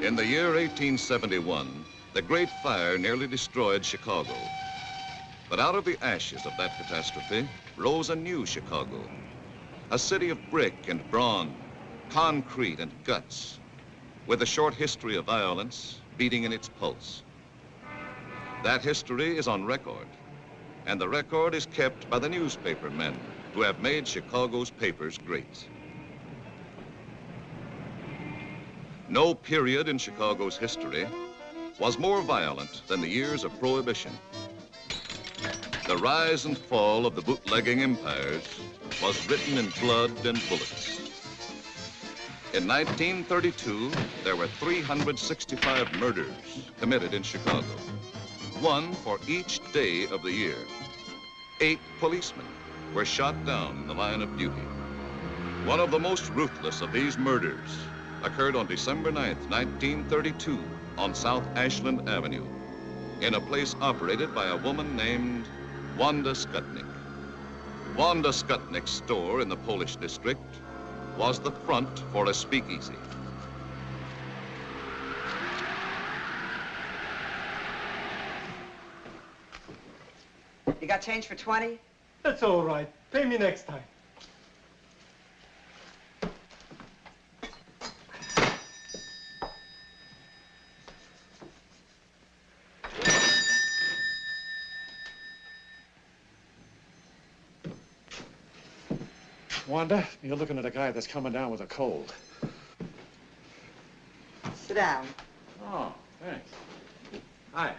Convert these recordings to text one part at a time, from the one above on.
In the year 1871, the Great Fire nearly destroyed Chicago. But out of the ashes of that catastrophe rose a new Chicago, a city of brick and brawn, concrete and guts, with a short history of violence beating in its pulse. That history is on record, and the record is kept by the newspaper men who have made Chicago's papers great. No period in Chicago's history was more violent than the years of Prohibition. The rise and fall of the bootlegging empires was written in blood and bullets. In 1932, there were 365 murders committed in Chicago, one for each day of the year. 8 policemen were shot down in the line of duty. One of the most ruthless of these murders occurred on December 9th, 1932, on South Ashland Avenue, in a place operated by a woman named Wanda Skutnik. Wanda Skutnik's store in the Polish district was the front for a speakeasy. You got change for 20? That's all right. Pay me next time. Wanda, you're looking at a guy that's coming down with a cold. Sit down. Oh, thanks. Hi.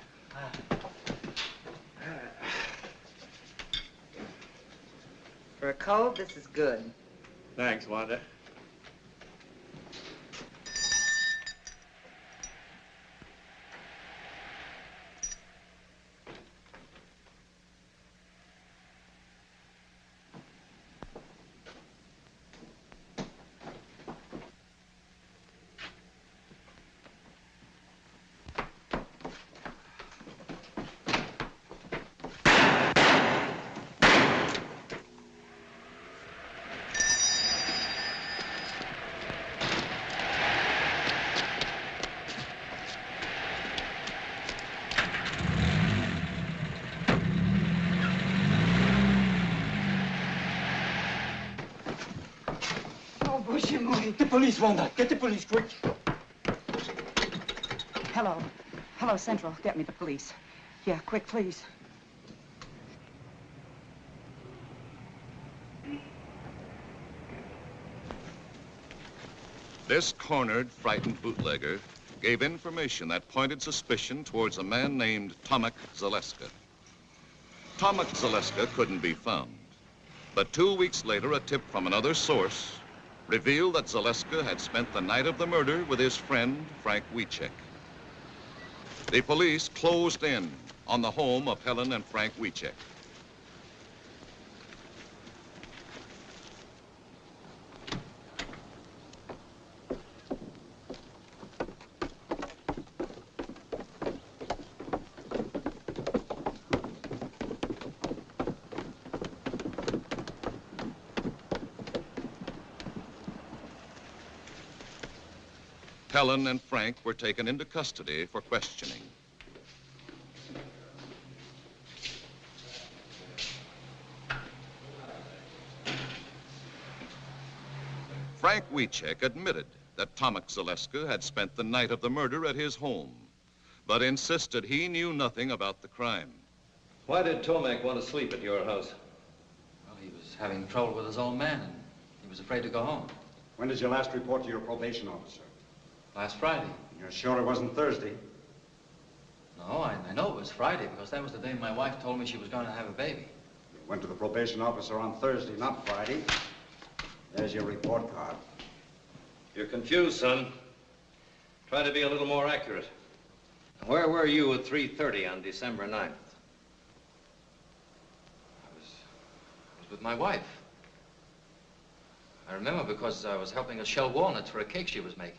For a cold, this is good. Thanks, Wanda. Get the police, Wanda. Get the police, quick. Hello. Hello, Central. Get me the police. Yeah, quick, please. This cornered, frightened bootlegger gave information that pointed suspicion towards a man named Tomek Zaleska. Tomek Zaleska couldn't be found, but 2 weeks later, a tip from another source revealed that Zaleska had spent the night of the murder with his friend, Frank Wiecek. The police closed in on the home of Helen and Frank Wiecek. Helen and Frank were taken into custody for questioning. Frank Wiecek admitted that Tomek Zaleska had spent the night of the murder at his home, but insisted he knew nothing about the crime. Why did Tomek want to sleep at your house? Well, he was having trouble with his old man, and he was afraid to go home. When did you last report to your probation officer? Last Friday. You're sure it wasn't Thursday? No, I know it was Friday, because that was the day my wife told me she was going to have a baby. You went to the probation officer on Thursday, not Friday. There's your report card. You're confused, son. Try to be a little more accurate. Where were you at 3:30 on December 9th? I was with my wife. I remember because I was helping her shell walnuts for a cake she was making.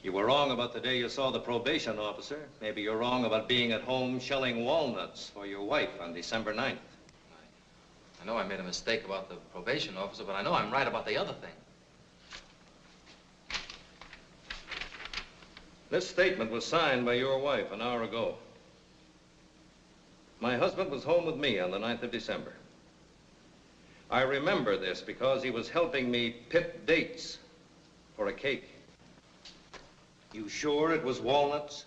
You were wrong about the day you saw the probation officer. Maybe you're wrong about being at home shelling walnuts for your wife on December 9th. I know I made a mistake about the probation officer, but I know I'm right about the other thing. This statement was signed by your wife an hour ago. My husband was home with me on the 9th of December. I remember this because he was helping me pick dates for a cake. You sure it was walnuts?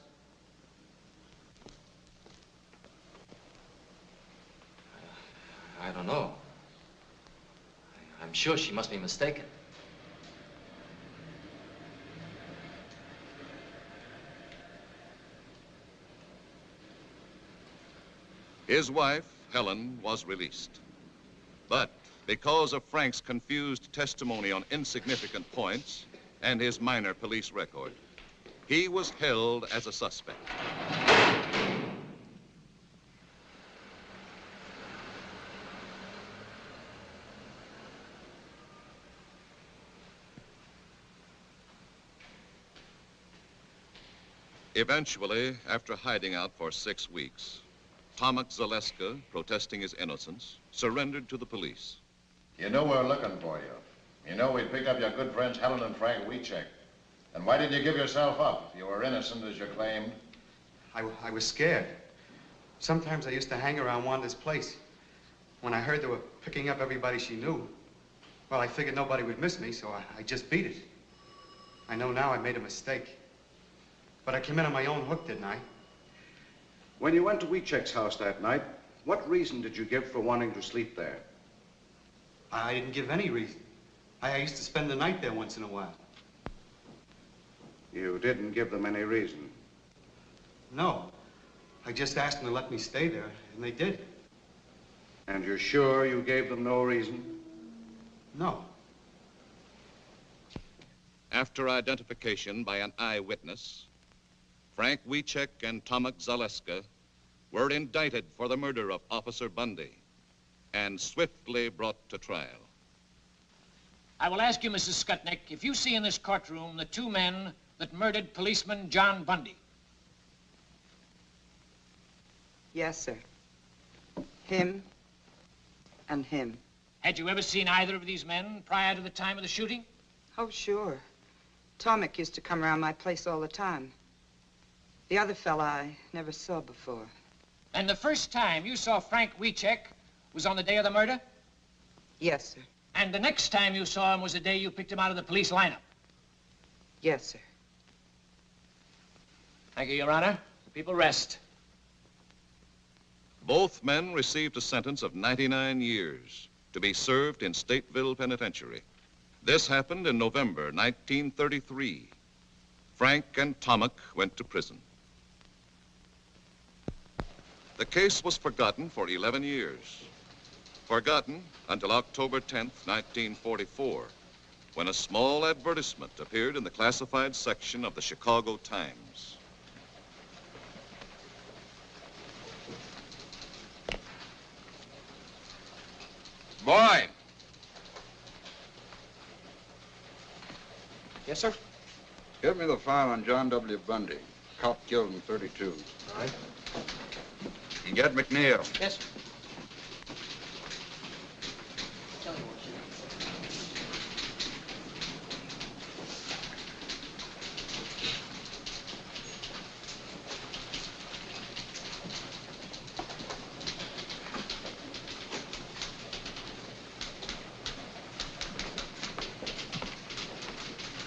I don't know. I'm sure she must be mistaken. His wife, Helen, was released. But because of Frank's confused testimony on insignificant points and his minor police record, he was held as a suspect. Eventually, after hiding out for 6 weeks, Tomek Zaleska, protesting his innocence, surrendered to the police. You know we're looking for you. You know we picked up your good friends Helen and Frank Wiecek. And why did you give yourself up if you were innocent as you claimed? I was scared. Sometimes I used to hang around Wanda's place. When I heard they were picking up everybody she knew, well, I figured nobody would miss me, so I just beat it. I know now I made a mistake. But I came in on my own hook, didn't I? When you went to Wiecek's house that night, what reason did you give for wanting to sleep there? I didn't give any reason. I used to spend the night there once in a while. You didn't give them any reason? No. I just asked them to let me stay there, and they did. And you're sure you gave them no reason? No. After identification by an eyewitness, Frank Wiecek and Tomek Zaleska were indicted for the murder of Officer Bundy and swiftly brought to trial. I will ask you, Mrs. Skutnik, if you see in this courtroom the 2 men that murdered policeman John Bundy. Yes, sir. Him and him. Had you ever seen either of these men prior to the time of the shooting? Oh, sure. Tomek used to come around my place all the time. The other fella I never saw before. And the first time you saw Frank Wiecek was on the day of the murder? Yes, sir. And the next time you saw him was the day you picked him out of the police lineup? Yes, sir. Thank you, Your Honor. The people rest. Both men received a sentence of 99 years to be served in Stateville Penitentiary. This happened in November 1933. Frank and Tomek went to prison. The case was forgotten for 11 years. Forgotten until October 10th, 1944, when a small advertisement appeared in the classified section of the Chicago Times. Boy! Yes, sir? Give me the file on John W. Bundy, cop killed in 32. All right. And get McNeil. Yes, sir.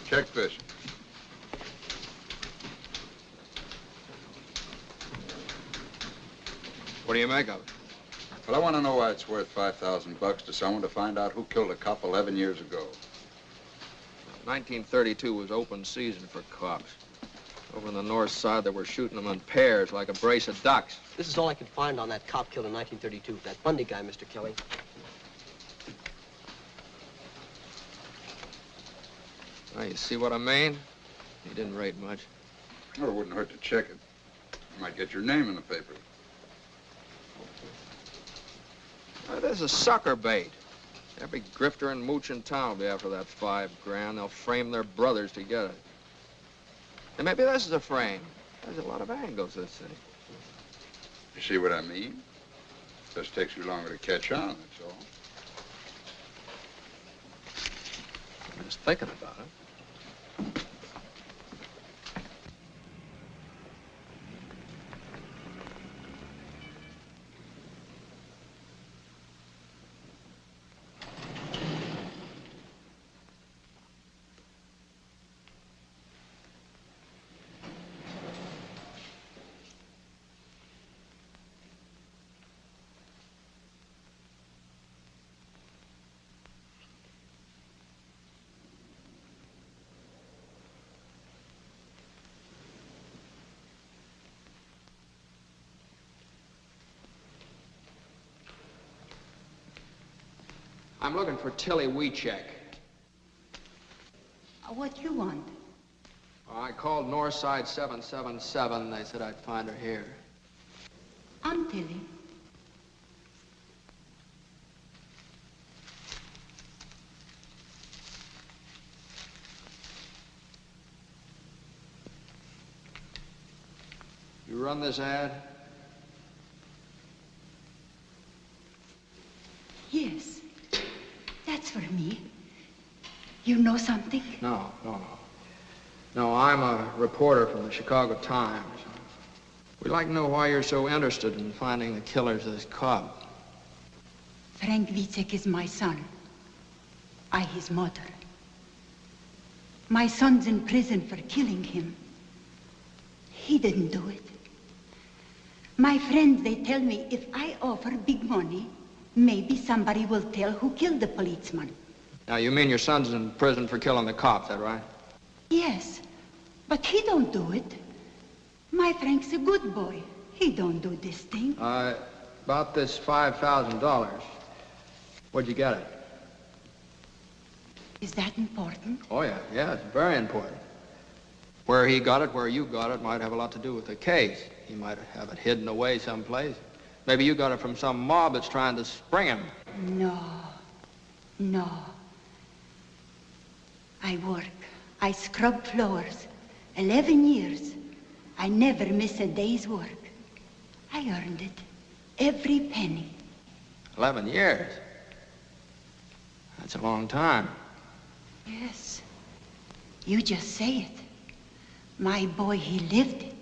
Check this. What do you make of it? Well, I want to know why it's worth $5,000 to someone to find out who killed a cop 11 years ago. 1932 was open season for cops. Over on the north side, they were shooting them in pairs like a brace of ducks. This is all I could find on that cop killed in 1932. That Bundy guy, Mr. Kelly. Now, you see what I mean? He didn't rate much. Well, it wouldn't hurt to check it. You might get your name in the paper. This is sucker bait. Every grifter and mooch in town will be after that $5 grand. They'll frame their brothers to get it. And maybe this is a frame. There's a lot of angles, this thing. You see what I mean? Just takes you longer to catch on, that's all. I'm just thinking about it. I'm looking for Tilly Weecheck. What you want? I called Northside 777. They said I'd find her here. I'm Tilly. You run this ad? Yes. That's for me. You know something? No. No, I'm a reporter from the Chicago Times. We'd like to know why you're so interested in finding the killers of this Cobb. Frank Wiecek is my son. I his mother. My son's in prison for killing him. He didn't do it. My friends, they tell me if I offer big money, maybe somebody will tell who killed the policeman. Now, you mean your son's in prison for killing the cop, is that right? Yes, but he don't do it. My Frank's a good boy. He don't do this thing. About this $5,000. Where'd you get it? Is that important? Oh, yeah, it's very important. Where he got it, where you got it, might have a lot to do with the case. He might have it hidden away someplace. Maybe you got it from some mob that's trying to spring him. No. I work. I scrub floors. 11 years. I never miss a day's work. I earned it. Every penny. 11 years? That's a long time. Yes. You just say it. My boy, he lived it.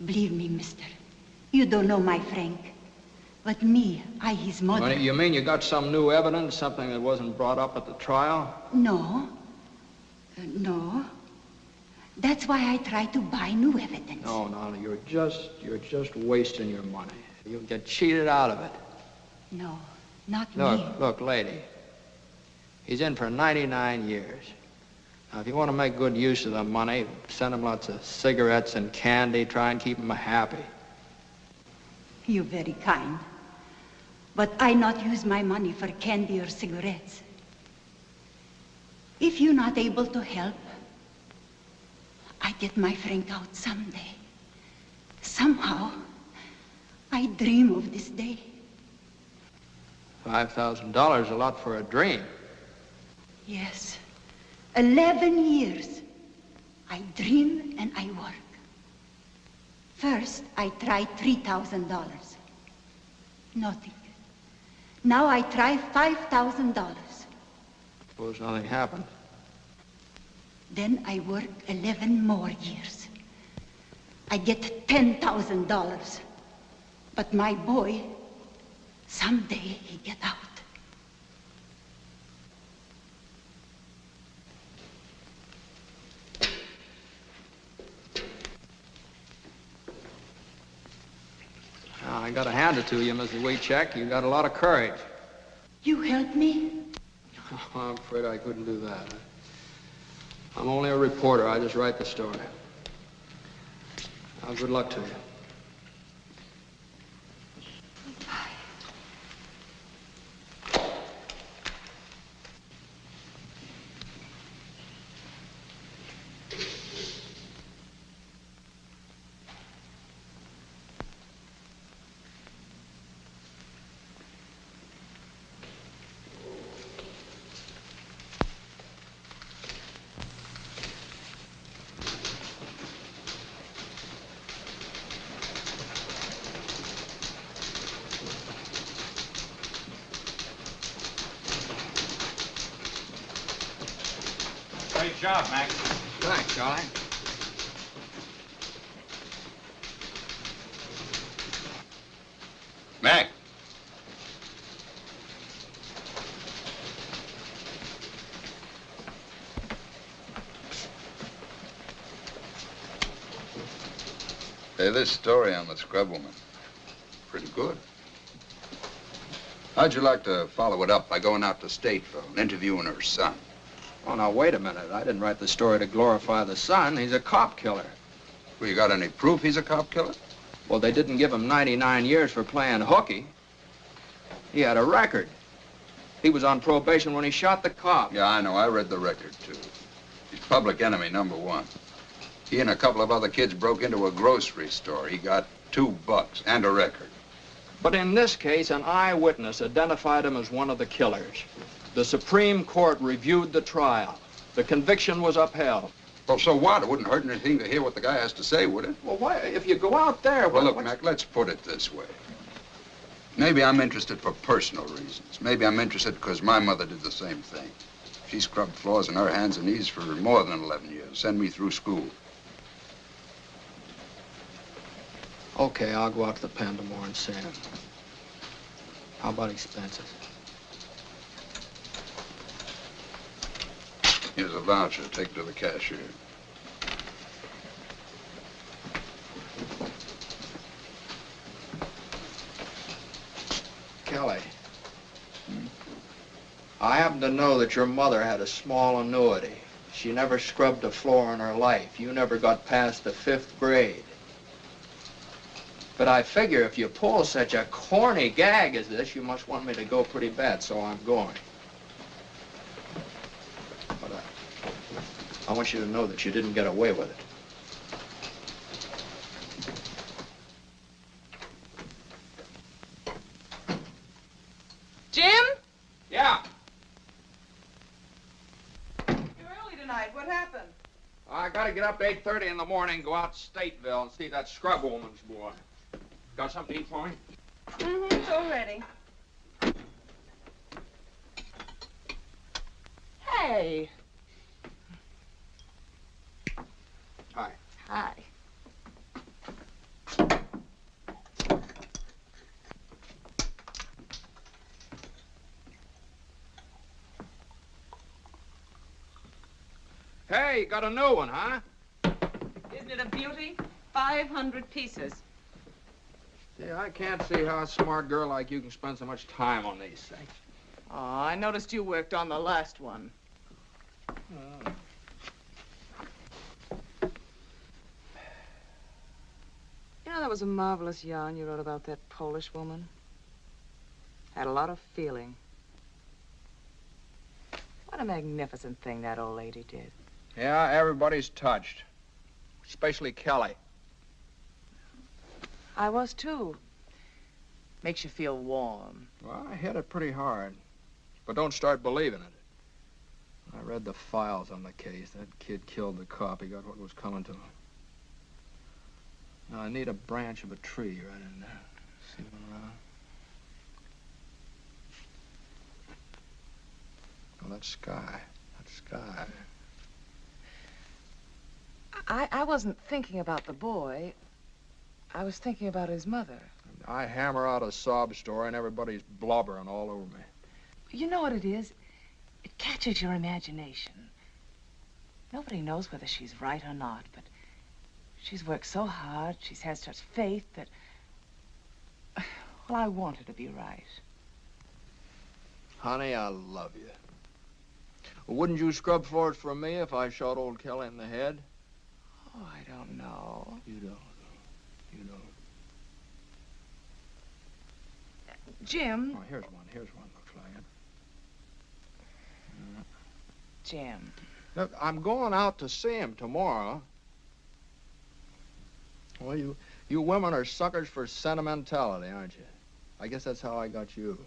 Believe me, mister. You don't know my Frank. But me, I his mother. Well, you mean you got some new evidence, something that wasn't brought up at the trial? No. No. That's why I try to buy new evidence. No, you're just wasting your money. You'll get cheated out of it. No, not me. Look, lady. He's in for 99 years. Now, if you want to make good use of the money, send him lots of cigarettes and candy. Try and keep him happy. You're very kind. But I not use my money for candy or cigarettes. If you're not able to help, I get my Frank out someday. Somehow, I dream of this day. $5,000 a lot for a dream. Yes. 11 years. I dream and I work. First, I tried $3,000. Nothing. Now I try $5,000. Suppose nothing happened. Then I work 11 more years. I get $10,000. But my boy, someday he get out. I gotta hand it to you, Mrs. Weecheck. You got a lot of courage. You help me? Oh, I'm afraid I couldn't do that. I'm only a reporter. I just write the story. Now, good luck to you. Great job, Max. Thanks, Charlie. Mac. Hey, this story on the scrub woman, pretty good. How'd you like to follow it up by going out to Stateville and interviewing her son? Oh, now, wait a minute. I didn't write the story to glorify the son. He's a cop killer. Well, you got any proof he's a cop killer? Well, they didn't give him 99 years for playing hooky. He had a record. He was on probation when he shot the cop. Yeah, I know. I read the record, too. He's public enemy #1. He and a couple of other kids broke into a grocery store. He got $2 and a record. But in this case, an eyewitness identified him as one of the killers. The Supreme Court reviewed the trial. The conviction was upheld. Well, so what? It wouldn't hurt anything to hear what the guy has to say, would it? Well, why? If you go out there... Well, look, Mac, let's put it this way. Maybe I'm interested for personal reasons. Maybe I'm interested because my mother did the same thing. She scrubbed floors on her hands and knees for more than 11 years. Send me through school. Okay, I'll go out to the pen tomorrow and see him. How about expenses? Here's a voucher. Take it to the cashier. Kelly. I happen to know that your mother had a small annuity. She never scrubbed a floor in her life. You never got past the 5th grade. But I figure if you pull such a corny gag as this, you must want me to go pretty bad, so I'm going. But I want you to know that you didn't get away with it. Jim? Yeah? You're early tonight. What happened? I gotta get up 8:30 in the morning, go out to Stateville and see that scrub woman's boy. Got something to eat for me? Mm-hmm, it's all ready. Hey. Hi. Hi. Hey, got a new one, huh? Isn't it a beauty? 500 pieces. Yeah, I can't see how a smart girl like you can spend so much time on these things. Oh, I noticed you worked on the last one. You know, that was a marvelous yarn you wrote about that Polish woman. Had a lot of feeling. What a magnificent thing that old lady did. Yeah, everybody's touched. Especially Kelly. I was, too. Makes you feel warm. Well, I hit it pretty hard. But don't start believing it. I read the files on the case. That kid killed the cop. He got what was coming to him. Now, I need a branch of a tree right in there. See one around? Oh, that sky. That sky. I wasn't thinking about the boy. I was thinking about his mother. I hammer out a sob story and everybody's blubbering all over me. You know what it is? It catches your imagination. Nobody knows whether she's right or not, but she's worked so hard, she's had such faith that, well, I want her to be right. Honey, I love you. Wouldn't you scrub floors for me if I shot old Kelly in the head? Oh, I don't know. You don't. You don't. Jim. Oh, here's one. Here's one. Looks like it. Jim. Look, I'm going out to see him tomorrow. Well, you women are suckers for sentimentality, aren't you? I guess that's how I got you.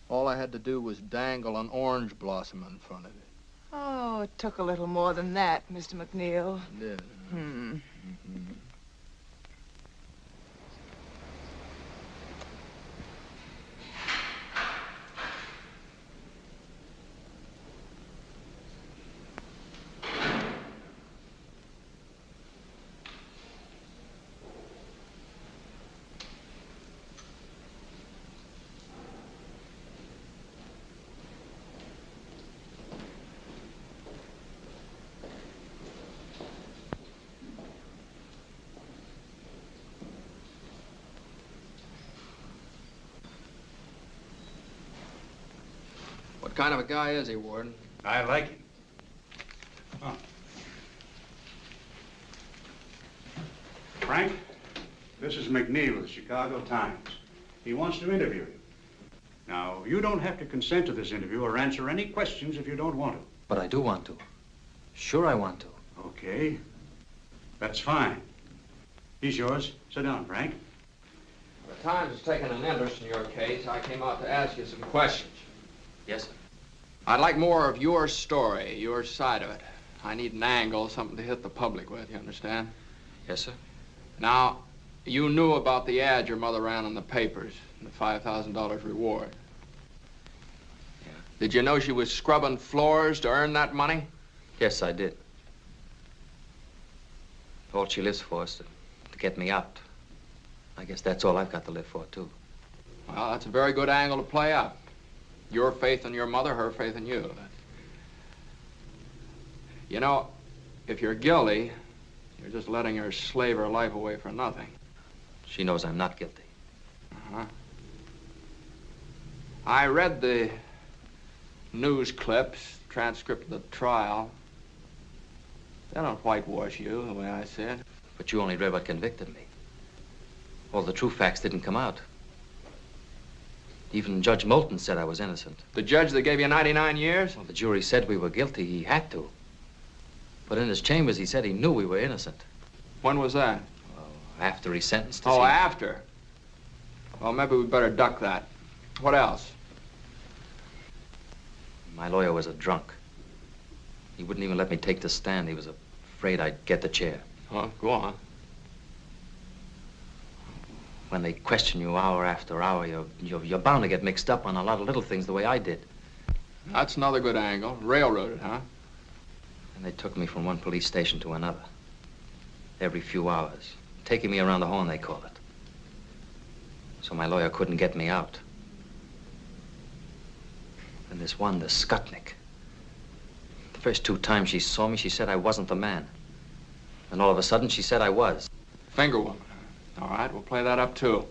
All I had to do was dangle an orange blossom in front of it. Oh, it took a little more than that, Mr. McNeil. It did. Mm-hmm. What kind of a guy is he, Warden? I like him. Huh. Frank, this is McNeil of the Chicago Times. He wants to interview you. Now, you don't have to consent to this interview or answer any questions if you don't want to. But I do want to. Sure I want to. Okay. That's fine. He's yours. Sit down, Frank. The Times has taken an interest in your case. I came out to ask you some questions. Yes, sir. I'd like more of your story, your side of it. I need an angle, something to hit the public with, you understand? Yes, sir. Now, you knew about the ad your mother ran in the papers, and the $5,000 reward. Yeah. Did you know she was scrubbing floors to earn that money? Yes, I did. All she lives for is to get me out. I guess that's all I've got to live for, too. Well, that's a very good angle to play up. Your faith in your mother, her faith in you. You know, if you're guilty, you're just letting her slave her life away for nothing. She knows I'm not guilty. Uh-huh. I read the news clips, transcript of the trial. They don't whitewash you, the way I see it. But you only read what convicted me. All the true facts didn't come out. Even Judge Moulton said I was innocent. The judge that gave you 99 years? Well, the jury said we were guilty. He had to. But in his chambers, he said he knew we were innocent. When was that? Well, after he sentenced us. Oh, after? Well, maybe we'd better duck that. What else? My lawyer was a drunk. He wouldn't even let me take the stand. He was afraid I'd get the chair. Oh, go on. When they question you hour after hour, you're bound to get mixed up on a lot of little things the way I did. That's another good angle. Railroaded, huh? And they took me from one police station to another. Every few hours. Taking me around the horn, they call it. So my lawyer couldn't get me out. And this one, the Skutnik. The first 2 times she saw me, she said I wasn't the man. And all of a sudden, she said I was. Finger woman. All right, we'll play that up, too.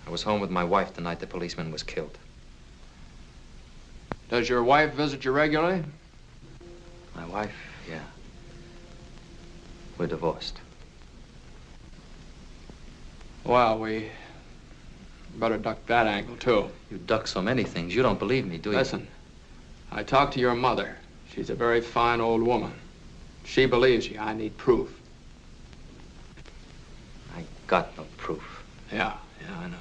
I was home with my wife the night the policeman was killed. Does your wife visit you regularly? My wife, yeah. We're divorced. Well, we better duck that angle, too. You duck so many things. You don't believe me, do you? Listen, I talked to your mother. She's a very fine old woman. She believes you. I need proof. I got no proof. Yeah, I know.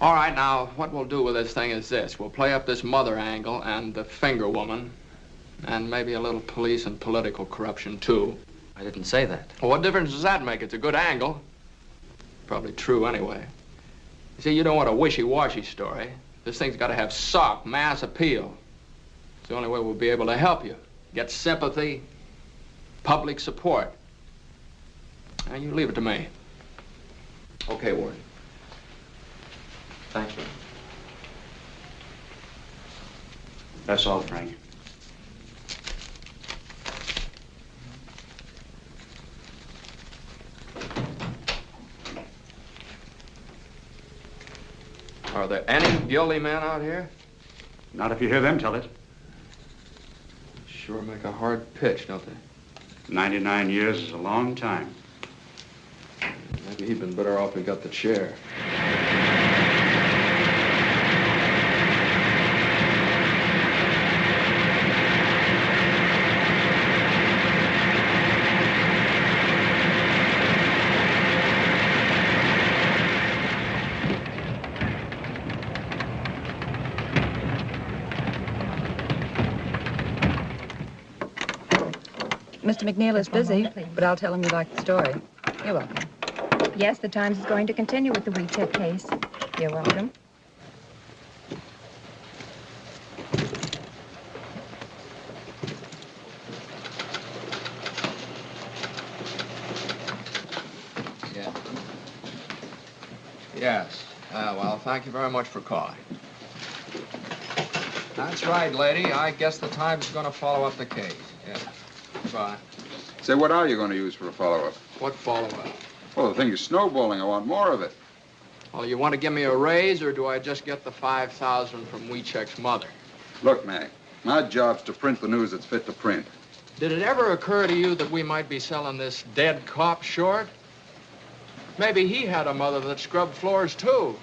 All right, now, what we'll do with this thing is this. We'll play up this mother angle and the finger woman, and maybe a little police and political corruption, too. I didn't say that. Well, what difference does that make? It's a good angle. Probably true, anyway. You see, you don't want a wishy-washy story. This thing's got to have sock, mass appeal. It's the only way we'll be able to help you. Get sympathy, public support. And you leave it to me. Okay, Warren. Thank you. That's all, Frank. Are there any guilty men out here? Not if you hear them tell it. Sure make a hard pitch, don't they? 99 years is a long time. Maybe he'd been better off if he got the chair. Mr. McNeil is busy, but I'll tell him you like the story. You're welcome. Yes, the Times is going to continue with the WeCheck case. You're welcome. Yeah. Yes. Well, thank you very much for calling. That's right, lady. I guess the Times is going to follow up the case. Yeah. Goodbye. Say, what are you going to use for a follow-up? What follow-up? Well, the thing is snowballing. I want more of it. Well, you want to give me a raise, or do I just get the $5,000 from WeCheck's mother? Look, Mac, my job's to print the news that's fit to print. Did it ever occur to you that we might be selling this dead cop short? Maybe he had a mother that scrubbed floors, too.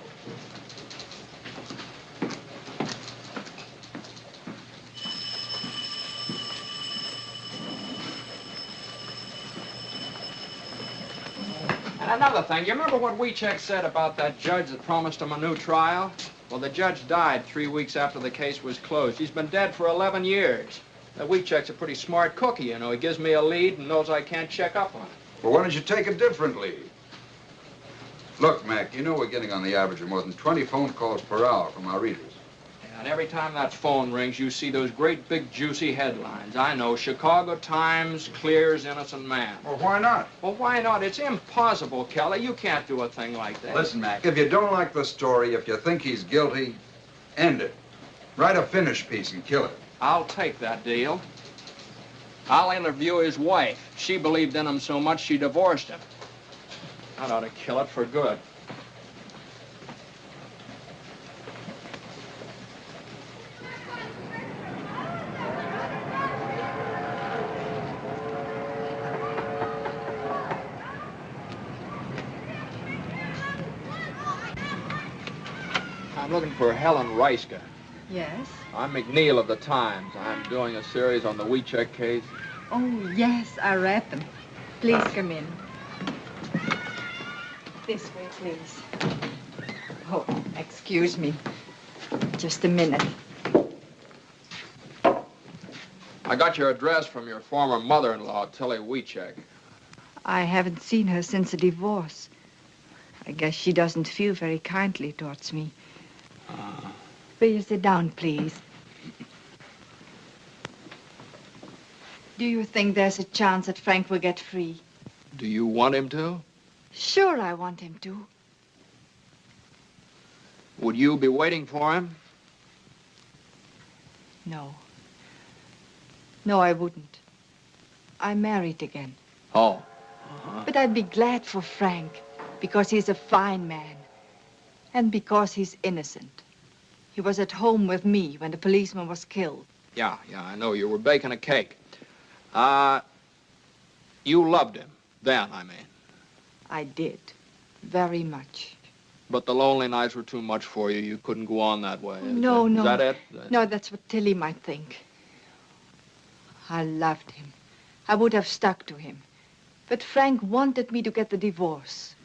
And another thing, you remember what Wiechek said about that judge that promised him a new trial? Well, the judge died 3 weeks after the case was closed. He's been dead for 11 years. Wiechek's a pretty smart cookie, you know. He gives me a lead and knows I can't check up on it. Well, why don't you take a different lead? Look, Mac, you know we're getting on the average of more than 20 phone calls per hour from our readers. And every time that phone rings, you see those great big juicy headlines. I know, Chicago Times clears innocent man. Well, why not? Well, why not? It's impossible, Kelly. You can't do a thing like that. Listen, Mac, if you don't like the story, if you think he's guilty, end it. Write a finish piece and kill it. I'll take that deal. I'll interview his wife. She believed in him so much she divorced him. That ought to kill it for good. I'm looking for Helen Reiska. Yes? I'm McNeil of the Times. I'm doing a series on the Wiechek case. Oh, yes, I read them. Please come in. This way, please. Oh, excuse me. Just a minute. I got your address from your former mother-in-law, Tilly Wiechek. I haven't seen her since the divorce. I guess she doesn't feel very kindly towards me. Will you sit down, please? Do you think there's a chance that Frank will get free? Do you want him to? Sure, I want him to. Would you be waiting for him? No. No, I wouldn't. I'm married again. Oh. But I'd be glad for Frank, because he's a fine man. And because he's innocent. He was at home with me when the policeman was killed. Yeah, I know. You were baking a cake. You loved him. Then, I mean. I did. Very much. But the lonely nights were too much for you. You couldn't go on that way. No. Is that it? No, that's what Tilly might think. I loved him. I would have stuck to him. But Frank wanted me to get the divorce.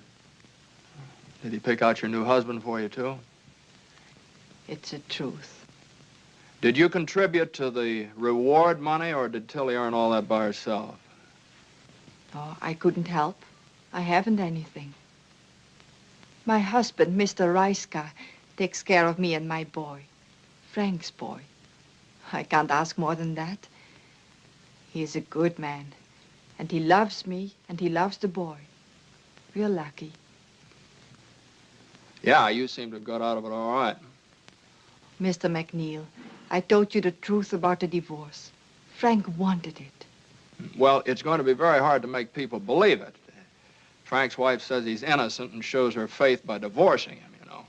Did he pick out your new husband for you, too? It's the truth. Did you contribute to the reward money, or did Tilly earn all that by herself? Oh, I couldn't help. I haven't anything. My husband, Mr. Reiska, takes care of me and my boy. Frank's boy. I can't ask more than that. He's a good man. And he loves me, and he loves the boy. We're lucky. Yeah, you seem to have got out of it all right. Mr. McNeil, I told you the truth about the divorce. Frank wanted it. Well, it's going to be very hard to make people believe it. Frank's wife says he's innocent and shows her faith by divorcing him, you know.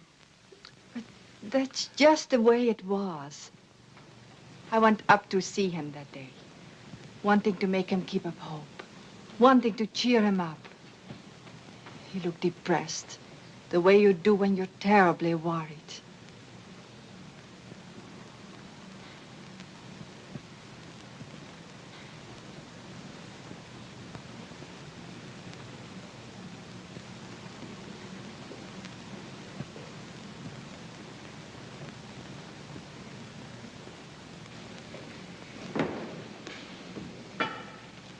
But that's just the way it was. I went up to see him that day, wanting to make him keep up hope, wanting to cheer him up. He looked depressed, the way you do when you're terribly worried.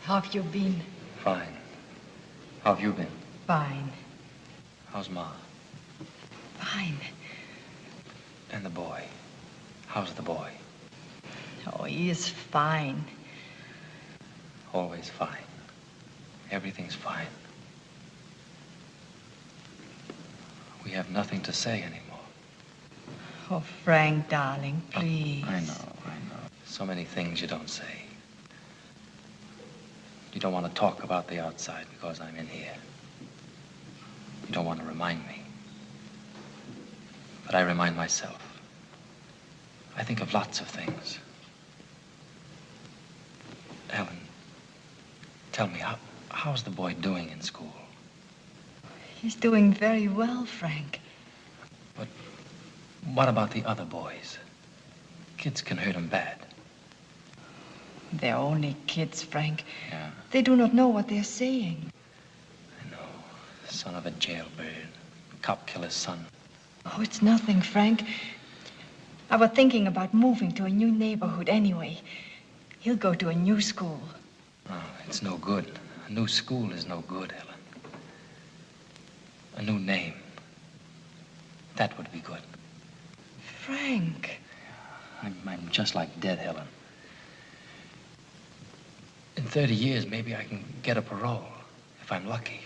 How have you been? Fine. How have you been? Fine. How's Ma? Fine. And the boy? How's the boy? Oh, he is fine. Always fine. Everything's fine. We have nothing to say anymore. Oh, Frank, darling, please. I know. So many things you don't say. You don't want to talk about the outside because I'm in here. You don't want to remind me. But I remind myself. I think of lots of things. Ellen, tell me, how's the boy doing in school? He's doing very well, Frank. What about the other boys? Kids can hurt him bad. They're only kids, Frank. Yeah. They do not know what they're saying. Son of a jailbird. Cop killer's son. Oh, it's nothing, Frank. I was thinking about moving to a new neighborhood anyway. He'll go to a new school. Oh, it's no good. A new school is no good, Helen. A new name. That would be good. Frank. I'm just like dead, Helen. In 30 years, maybe I can get a parole, if I'm lucky.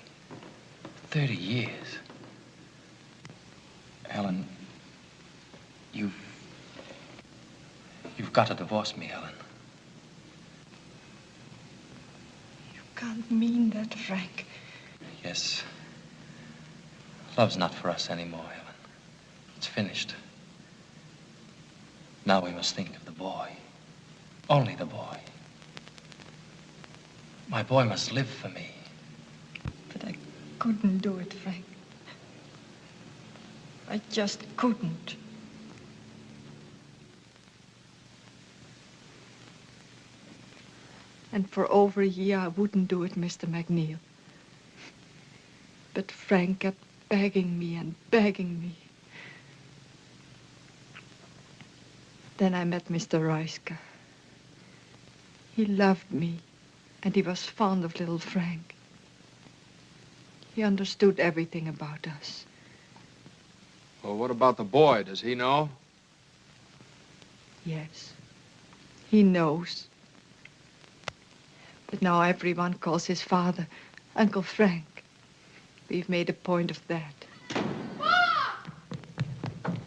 30 years. Helen, you've got to divorce me, Helen. You can't mean that, Frank. Yes. Love's not for us anymore, Helen. It's finished. Now we must think of the boy. Only the boy. My boy must live for me. But I couldn't do it, Frank. I just couldn't. And for over a year, I wouldn't do it, Mr. McNeil. But Frank kept begging me and begging me. Then I met Mr. Reiska. He loved me, and he was fond of little Frank. He understood everything about us. Well, what about the boy? Does he know? Yes, he knows. But now everyone calls his father Uncle Frank. We've made a point of that.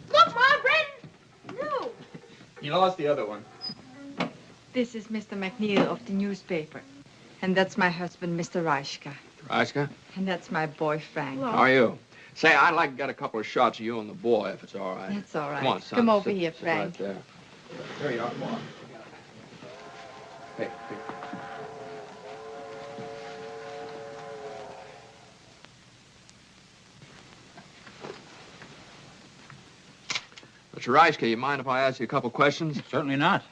Look, Mom, Brandon! No! You lost the other one. This is Mr. McNeil of the newspaper. And that's my husband, Mr. Reiska. Reiska? And that's my boy, Frank. How are you? Say, I'd like to get a couple of shots of you and the boy, if it's all right. That's all right. Come on, son. Come over Sit- here, sit Frank. Right there. There you are. Come on. Hey. Mr. Reiska, you mind if I ask you a couple questions? Certainly not.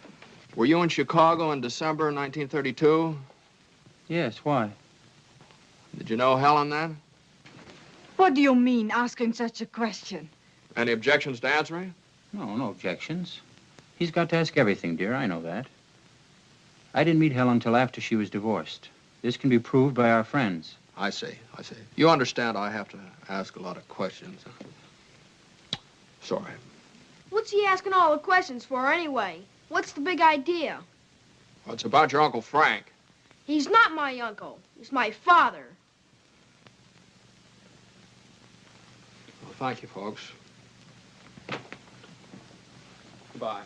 Were you in Chicago in December 1932? Yes, why? Did you know Helen then? What do you mean, asking such a question? Any objections to answering? No, no objections. He's got to ask everything, dear. I know that. I didn't meet Helen till after she was divorced. This can be proved by our friends. I see. You understand I have to ask a lot of questions. Sorry. What's he asking all the questions for anyway? What's the big idea? Well, it's about your Uncle Frank. He's not my uncle. He's my father. Well, thank you, folks. Goodbye.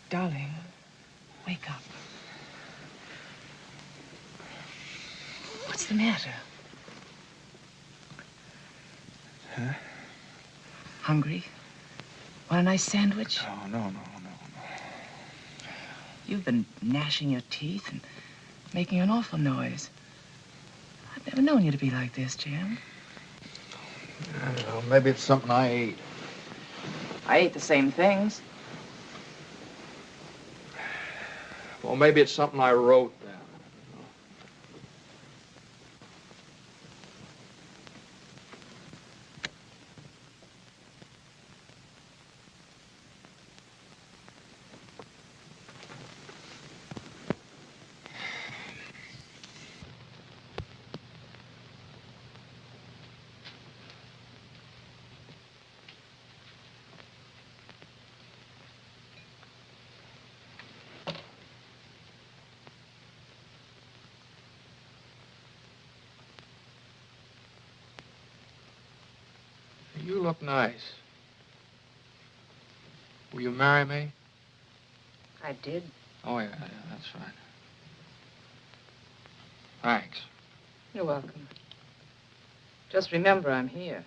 Darling, wake up. What's the matter? Huh? Hungry? Want a nice sandwich? Oh, no. You've been gnashing your teeth and making an awful noise. I've never known you to be like this, Jim. I don't know. Maybe it's something I ate. I ate the same things. Well, maybe it's something I wrote down. You look nice. Will you marry me? I did. Oh, yeah, that's right. Thanks. You're welcome. Just remember I'm here.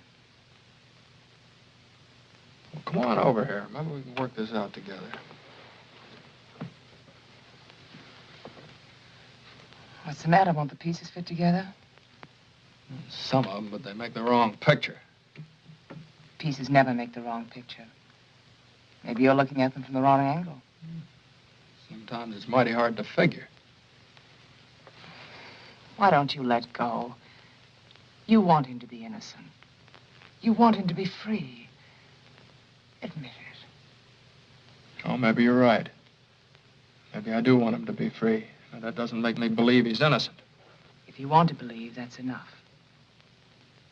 Well, come on over here. Maybe we can work this out together. What's the matter? Won't the pieces fit together? Some of them, but they make the wrong picture. Pieces never make the wrong picture. Maybe you're looking at them from the wrong angle. Sometimes it's mighty hard to figure. Why don't you let go? You want him to be innocent. You want him to be free. Admit it. Oh, maybe you're right. Maybe I do want him to be free. But that doesn't make me believe he's innocent. If you want to believe, that's enough.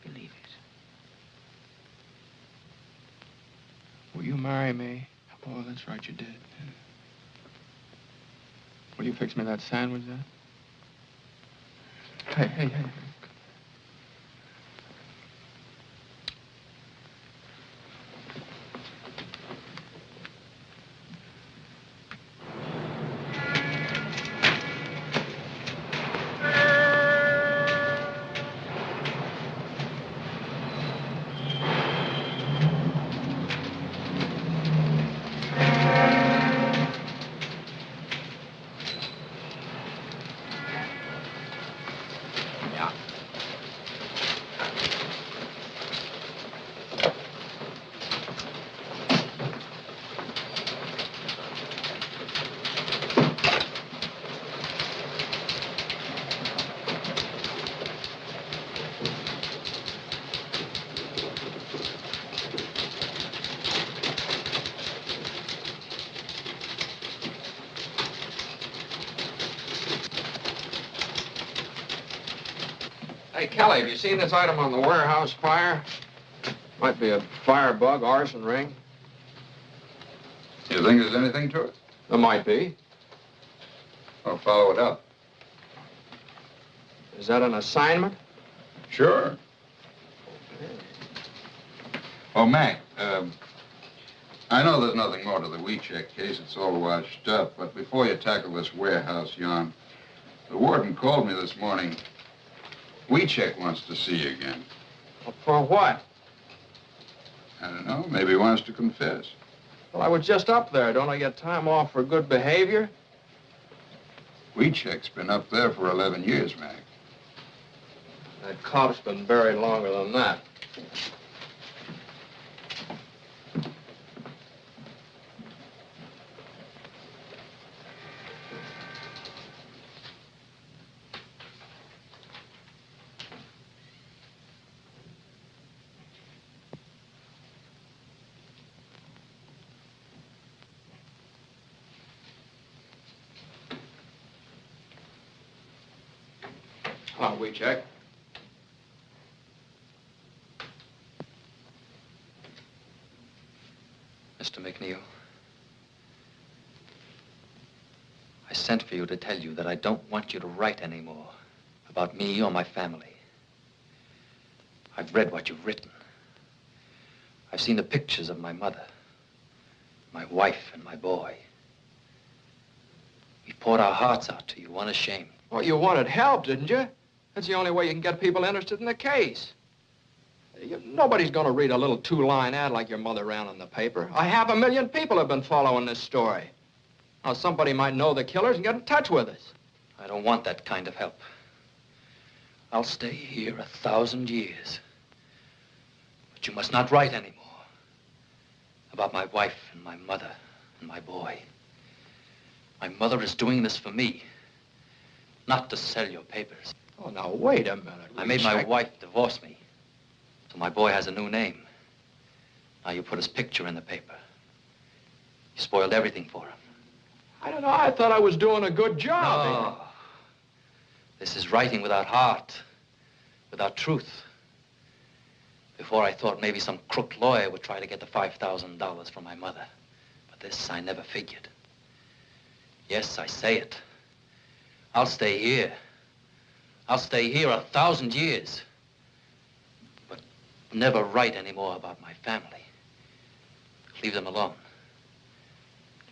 Believe it. Will you marry me? Oh, that's right, you did. Will you fix me that sandwich then? Hey. Hey, Kelly, have you seen this item on the warehouse fire? Might be a firebug, arson ring. You think there's anything to it? There might be. I'll follow it up. Is that an assignment? Sure. Oh, Mac, I know there's nothing more to the WeCheck case. It's all washed up. But before you tackle this warehouse yarn, the warden called me this morning. WeCheck wants to see you again. Well, for what? I don't know. Maybe he wants to confess. Well, I was just up there. Don't I get time off for good behavior? WeCheck's been up there for 11 years, Mac. That Cobb's been buried longer than that. Hello, WeCheck. Mr. McNeil, I sent for you to tell you that I don't want you to write anymore about me or my family. I've read what you've written. I've seen the pictures of my mother, my wife, and my boy. We've poured our hearts out to you, unashamed. Well, you wanted help, didn't you? That's the only way you can get people interested in the case. Nobody's going to read a little two-line ad like your mother ran in the paper. 500,000 people have been following this story. Now, somebody might know the killers and get in touch with us. I don't want that kind of help. I'll stay here 1,000 years. But you must not write anymore about my wife and my mother and my boy. My mother is doing this for me, not to sell your papers. Oh, now, wait a minute. I made my wife divorce me, so my boy has a new name. Now you put his picture in the paper. You spoiled everything for him. I don't know. I thought I was doing a good job. No. This is writing without heart, without truth. Before I thought maybe some crook lawyer would try to get the $5,000 from my mother. But this I never figured. Yes, I say it. I'll stay here. I'll stay here 1,000 years. But never write anymore about my family. Leave them alone.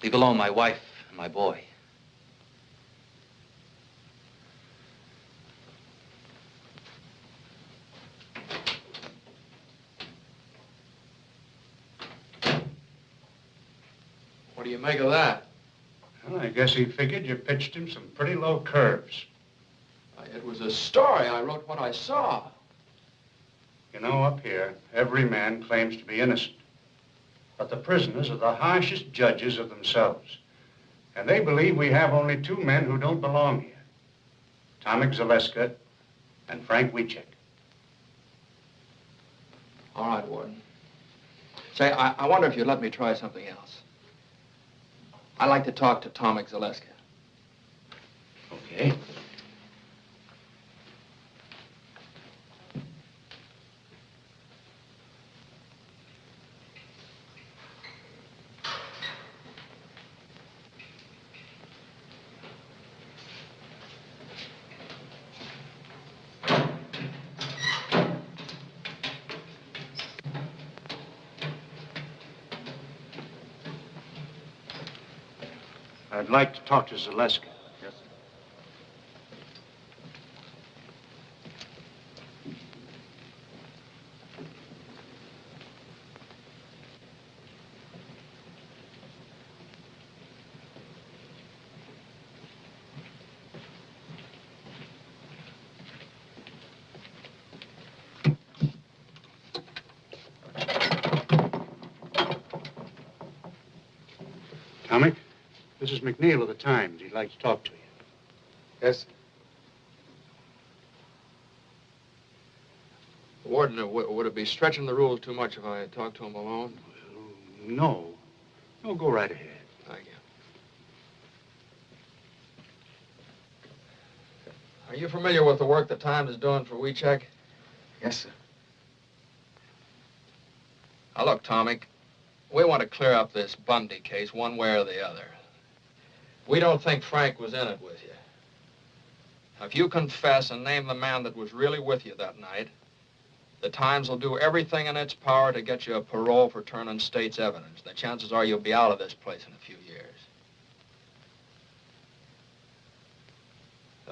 Leave alone my wife and my boy. What do you make of that? Well, I guess he figured you pitched him some pretty low curves. It was a story. I wrote what I saw. You know, up here, every man claims to be innocent. But the prisoners are the harshest judges of themselves. And they believe we have only two men who don't belong here. Tomek Zaleska and Frank Wiecek. All right, Warden. Say, I wonder if you'd let me try something else. I'd like to talk to Tomek Zaleska. Okay. I'd like to talk to Zaleska. Yes, sir. Tomek, this is McNeil of the Times. He'd like to talk to you. Yes, sir. Warden, would it be stretching the rules too much if I talked to him alone? No. No, go right ahead. Thank you. Are you familiar with the work the Times is doing for Wiecek? Yes, sir. Now, look, Tomek, we want to clear up this Bundy case one way or the other. We don't think Frank was in it with you. Now, if you confess and name the man that was really with you that night, the Times will do everything in its power to get you a parole for turning state's evidence. The chances are you'll be out of this place in a few years.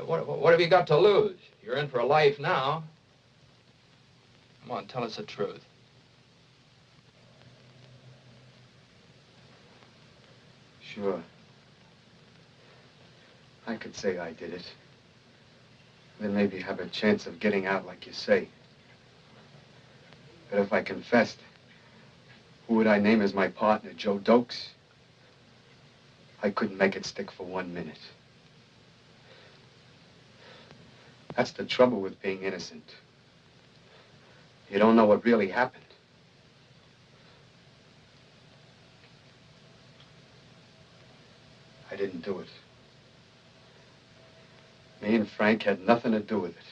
What have you got to lose? You're in for a life now. Come on, tell us the truth. Sure. I could say I did it. Then maybe have a chance of getting out like you say. But if I confessed, who would I name as my partner? Joe Dokes? I couldn't make it stick for 1 minute. That's the trouble with being innocent. You don't know what really happened. I didn't do it. Me and Frank had nothing to do with it.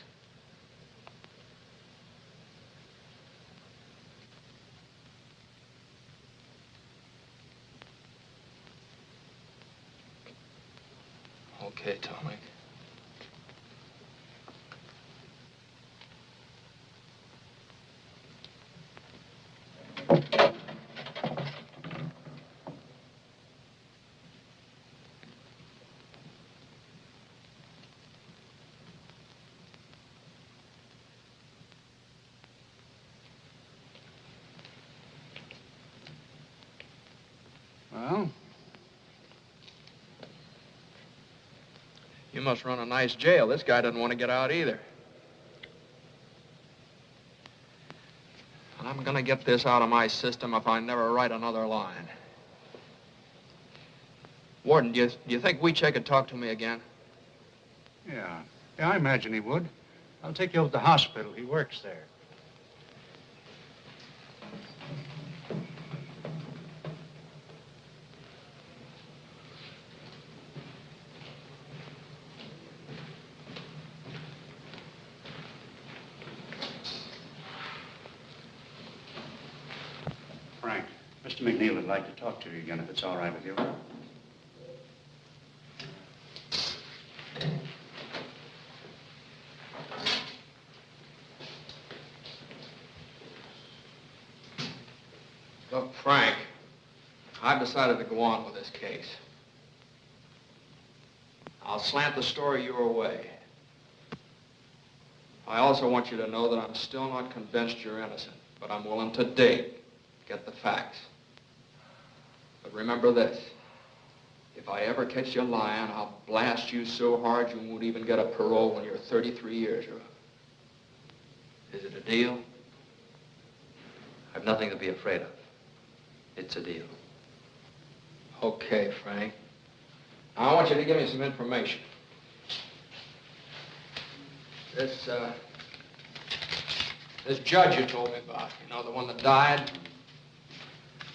Okay, Tomek. Well? You must run a nice jail. This guy doesn't want to get out either. And I'm I'm gonna get this out of my system if I never write another line. Warden, do you think Wiechek could talk to me again? Yeah, I imagine he would. I'll take you over to the hospital. He works there. Frank, Mr. McNeil would like to talk to you again if it's all right with you. Look, Frank, I've decided to go on with this case. I'll slant the story your way. I also want you to know that I'm still not convinced you're innocent, but I'm willing to dig, get the facts. But remember this, if I ever catch you lying, I'll blast you so hard you won't even get a parole when you're 33 years old. Is it a deal? I've nothing to be afraid of. It's a deal. Okay, Frank. Now, I want you to give me some information. This judge you told me about, you know, the one that died.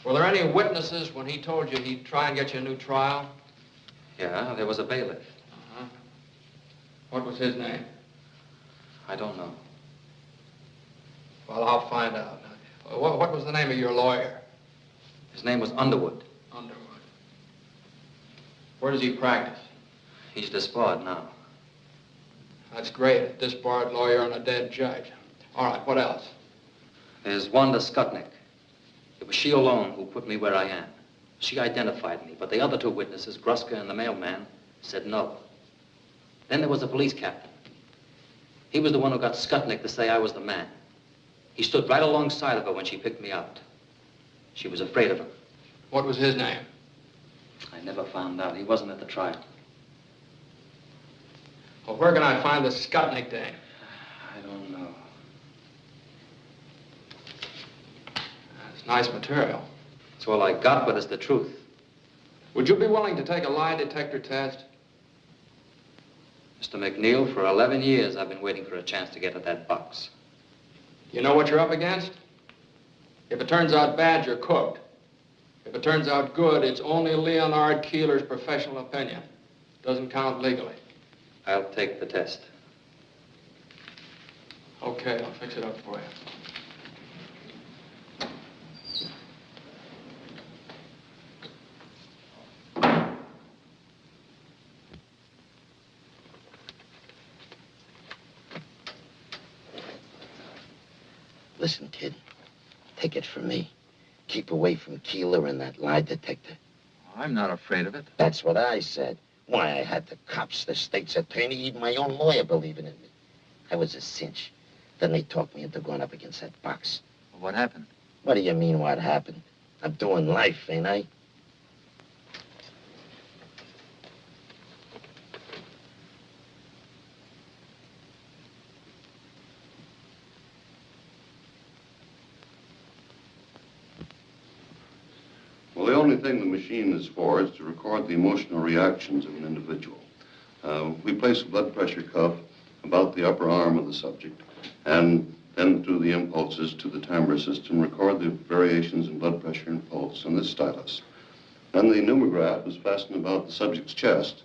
Were there any witnesses when he told you he'd try and get you a new trial? Yeah, there was a bailiff. Uh-huh. What was his name? I don't know. Well, I'll find out. What was the name of your lawyer? His name was Underwood. Underwood. Where does he practice? He's disbarred now. That's great. A disbarred lawyer and a dead judge. All right, what else? There's Wanda Skutnik. It was she alone who put me where I am. She identified me, but the other two witnesses, Gruska and the mailman, said no. Then there was the police captain. He was the one who got Skutnik to say I was the man. He stood right alongside of her when she picked me out. She was afraid of him. What was his name? I never found out. He wasn't at the trial. Well, where can I find the Skutnik dame? I don't know. That's nice material. It's all I got, but it's the truth. Would you be willing to take a lie detector test? Mr. McNeil, for 11 years, I've been waiting for a chance to get at that box. You know what you're up against? If it turns out bad, you're cooked. If it turns out good, it's only Leonard Keeler's professional opinion. Doesn't count legally. I'll take the test. Okay, I'll fix it up for you. Listen, kid, take it from me. Keep away from Keeler and that lie detector. I'm not afraid of it. That's what I said. Why, I had the cops, the state's attorney, even my own lawyer believing in me. I was a cinch. Then they talked me into going up against that box. What happened? What do you mean, what happened? I'm doing life, ain't I? Well, the only thing the machine is for is to record the emotional reactions of an individual. We place a blood pressure cuff about the upper arm of the subject, and then through the impulses to the timbre system, record the variations in blood pressure and pulse on this stylus. Then the pneumograph is fastened about the subject's chest,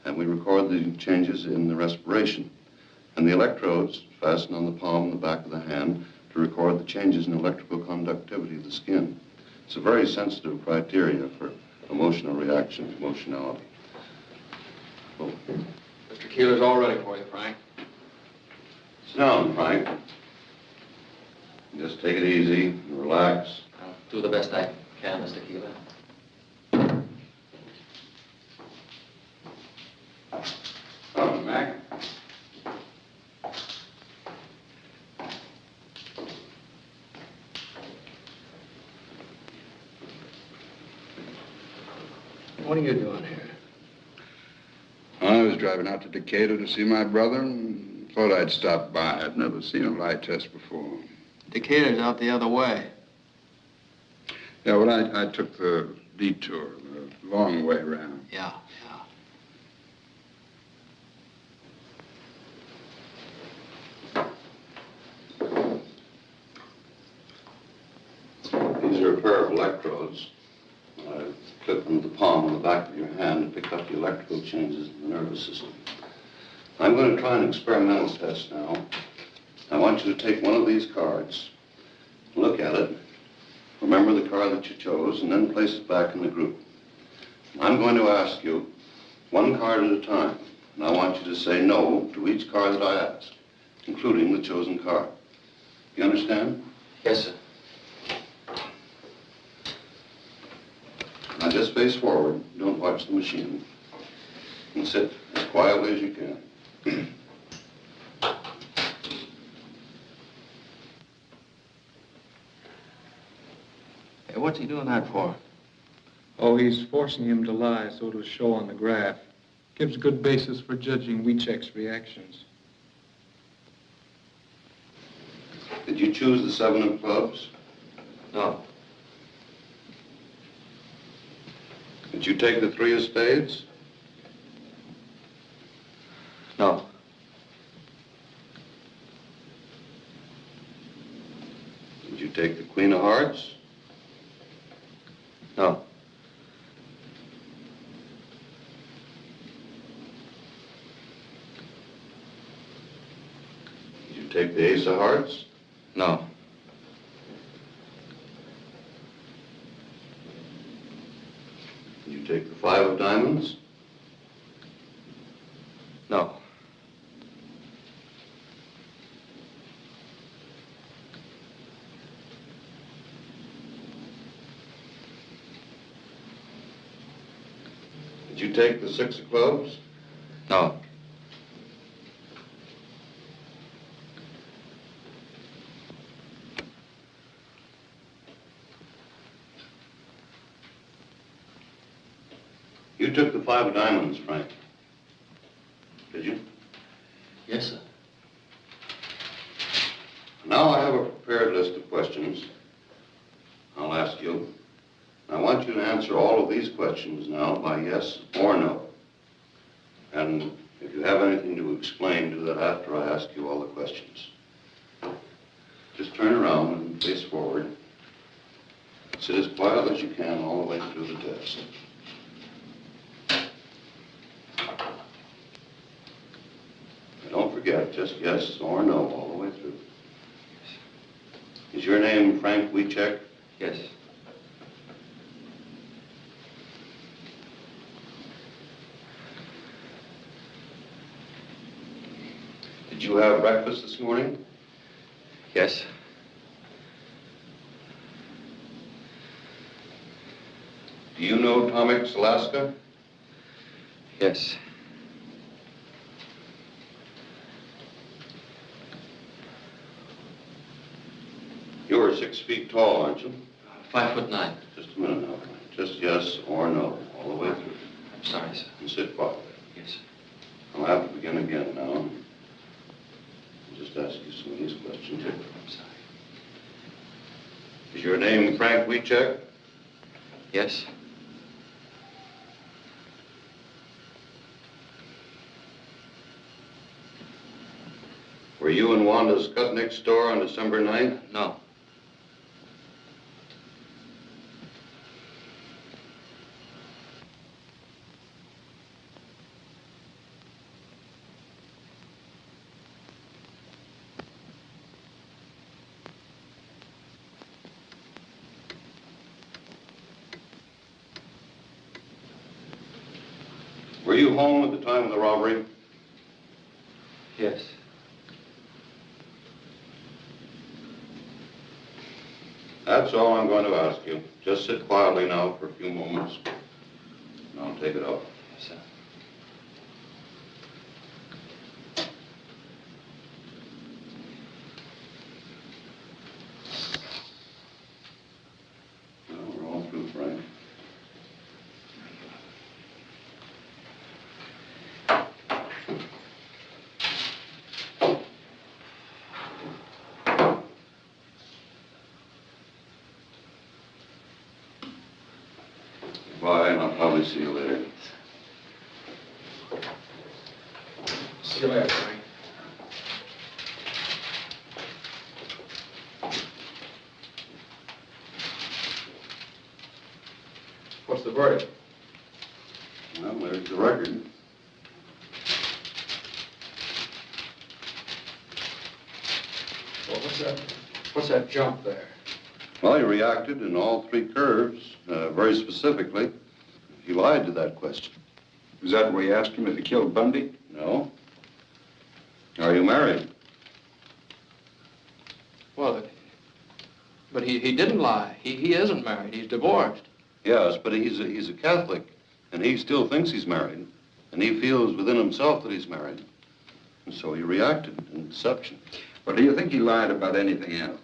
and we record the changes in the respiration. And the electrodes fastened on the palm and the back of the hand to record the changes in electrical conductivity of the skin. It's a very sensitive criteria for emotional reaction, emotionality. Oh. Mr. Keeler's all ready for you, Frank. Sit down, Frank. Just take it easy and relax. I'll do the best I can, Mr. Keeler. Come, Mac. What are you doing here? I was driving out to Decatur to see my brother and thought I'd stop by. I'd never seen a lie test before. Decatur's out the other way. Yeah, well, I took the detour, the long way around. Yeah. These are a pair of electrodes. I clip them to the palm on the back of your hand to pick up the electrical changes in the nervous system. I'm going to try an experimental test now. I want you to take one of these cards, look at it, remember the card that you chose, and then place it back in the group. I'm going to ask you one card at a time, and I want you to say no to each card that I ask, including the chosen card. You understand? Yes, sir. Now just face forward, don't watch the machine, and sit as quietly as you can. Hey, what's he doing that for? Oh, he's forcing him to lie so it'll show on the graph. Gives good basis for judging Wiechek's reactions. Did you choose the 7 of clubs? No. Did you take the 3 of spades? No. Did you take the Queen of Hearts? No. Did you take the Ace of Hearts? No. Did you take the 5 of Diamonds? No. Did you take the 6 of Clubs? No. You took the 5 of Diamonds, Frank. Did you? Yes, sir. Now I have a prepared list of questions I'll ask you. I want you to answer all of these questions now by yes or no. And if you have anything to explain, do that after I ask you all the questions. Just turn around and face forward. Sit as quiet as you can all the way through the test. And don't forget, just yes or no all the way through. Is your name Frank Wiechek? Yes. Did you have breakfast this morning? Yes. Do you know Tomix, Alaska? Yes. You're 6 feet tall, aren't you? 5'9". Just a minute now. Just yes or no, all the way through. I'm sorry, sir. And sit quietly. Yes, sir. I'll have to begin again now. I'll just ask you some of these questions. I'm sorry. Is your name Frank Wiechek? Yes. Were you in Wanda's Skutnik store on December 9th? No. Were you home at the time of the robbery? Yes. That's all I'm going to ask you. Just sit quietly now for a few moments, and I'll take it up. Yes, sir. Now we're all through, Frank. Bye, and I'll probably see you later. See you later, Frank. What's the verdict? Well, there's the record. Well, what's that jump there? Well, he reacted in all three curves, very specifically. He lied to that question. Is that where you asked him if he killed Bundy? No. Are you married? Well, but he didn't lie. He isn't married. He's divorced. Yes, but he's a Catholic, and he still thinks he's married, and he feels within himself that he's married. And so he reacted in deception. But do you think he lied about anything else?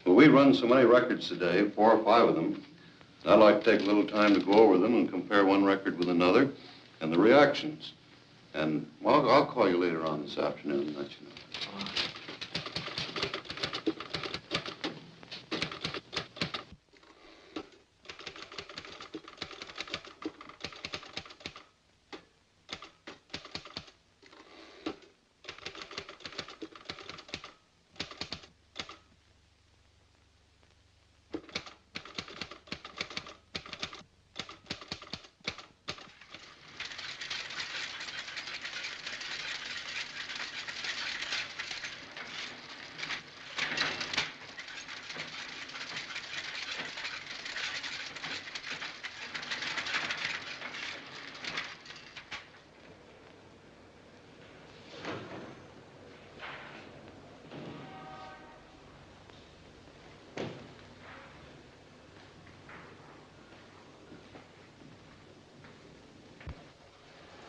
Well, we run so many records today, 4 or 5 of them. I'd like to take a little time to go over them and compare one record with another and the reactions. And, well, I'll call you later on this afternoon and let you know.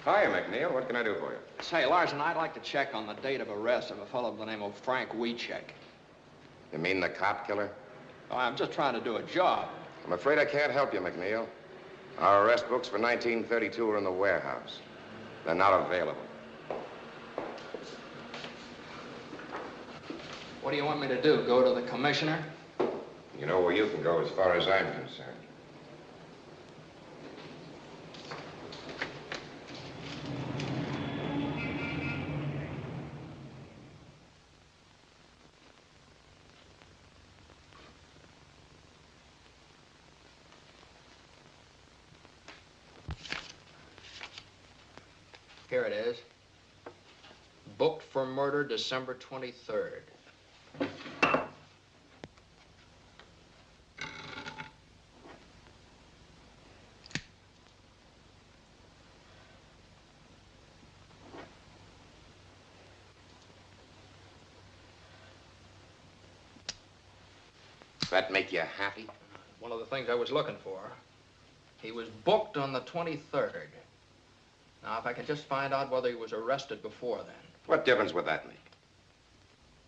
Hiya, McNeil. What can I do for you? Say, Larson, I'd like to check on the date of arrest of a fellow by the name of Frank Wiecek. You mean the cop killer? Oh, I'm just trying to do a job. I'm afraid I can't help you, McNeil. Our arrest books for 1932 are in the warehouse. They're not available. What do you want me to do, go to the commissioner? You know where you can go as far as I'm concerned. Here it is. Booked for murder December 23rd. Does that make you happy? One of the things I was looking for. He was booked on the 23rd. Now, if I could just find out whether he was arrested before then. What difference would that make?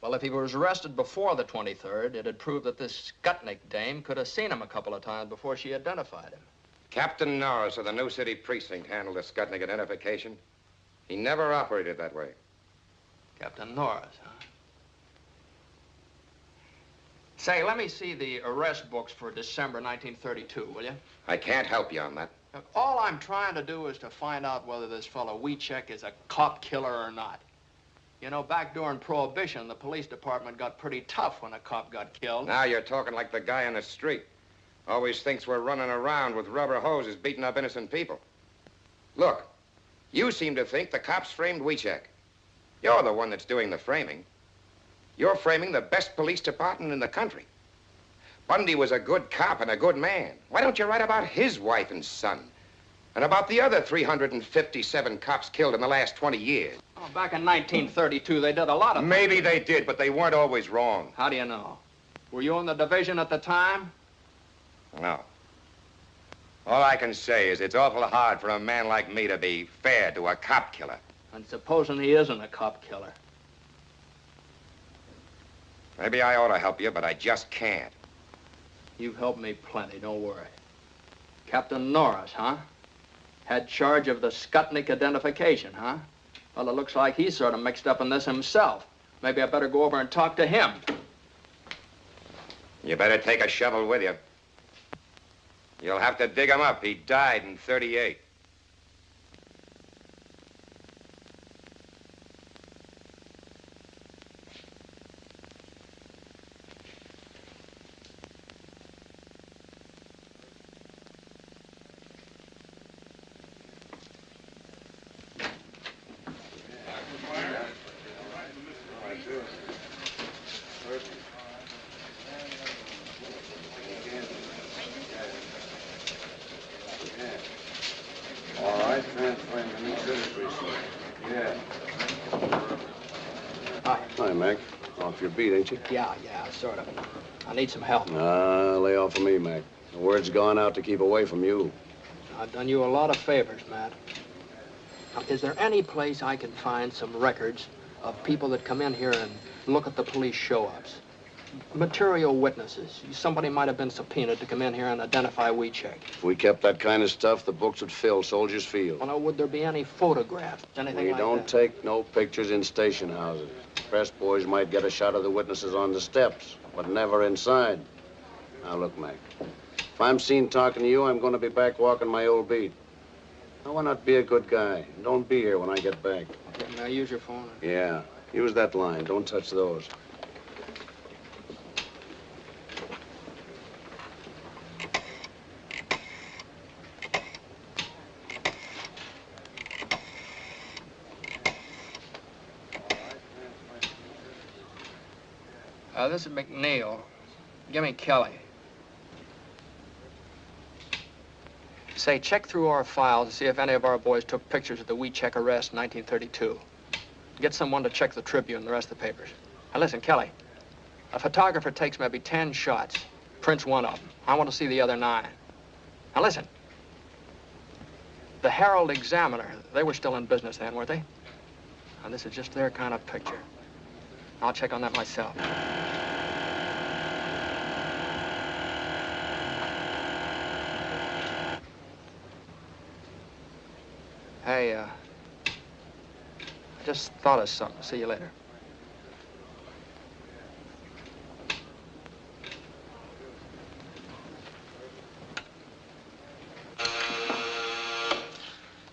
Well, if he was arrested before the 23rd, it'd prove that this Skutnik dame could have seen him a couple of times before she identified him. Captain Norris of the New City Precinct handled the Skutnik identification. He never operated that way. Captain Norris, huh? Say, let me see the arrest books for December 1932, will you? I can't help you on that. Now, all I'm trying to do is to find out whether this fellow Wiecek is a cop killer or not. You know, back during Prohibition, the police department got pretty tough when a cop got killed. Now you're talking like the guy in the street. Always thinks we're running around with rubber hoses beating up innocent people. Look, you seem to think the cops framed Wiecek. You're the one that's doing the framing. You're framing the best police department in the country. Bundy was a good cop and a good man. Why don't you write about his wife and son? And about the other 357 cops killed in the last 20 years? Oh, back in 1932, they did a lot of... Maybe they did, but they weren't always wrong. How do you know? Were you in the division at the time? No. All I can say is it's awful hard for a man like me to be fair to a cop killer. And supposing he isn't a cop killer? Maybe I ought to help you, but I just can't. You've helped me plenty, don't worry. Captain Norris, huh? Had charge of the Skutnik identification, huh? Well, it looks like he's sort of mixed up in this himself. Maybe I better go over and talk to him. You better take a shovel with you. You'll have to dig him up. He died in 38. Hi, Mac. Off your beat, ain't you? Yeah, sort of. I need some help. Lay off of me, Mac. The word's gone out to keep away from you. I've done you a lot of favors, Matt. Now, is there any place I can find some records of people that come in here and look at the police show-ups? Material witnesses. Somebody might have been subpoenaed to come in here and identify Wiechek. If we kept that kind of stuff, the books would fill Soldiers Field. Well, now, would there be any photographs? Anything We like don't that? take no pictures in station houses. Press boys might get a shot of the witnesses on the steps, but never inside. Now, look, Mac. If I'm seen talking to you, I'm going to be back walking my old beat. Now, why not be a good guy? Don't be here when I get back. Okay, may I use your phone? Yeah, use that line. Don't touch those. This is McNeil. Give me Kelly. Say, check through our files to see if any of our boys took pictures of the Wiechek arrest in 1932. Get someone to check the Tribune and the rest of the papers. Now listen, Kelly, a photographer takes maybe 10 shots, prints one of them. I want to see the other 9. Now listen, the Herald Examiner, they were still in business then, weren't they? Now this is just their kind of picture. I'll check on that myself. Hey, I just thought of something. See you later.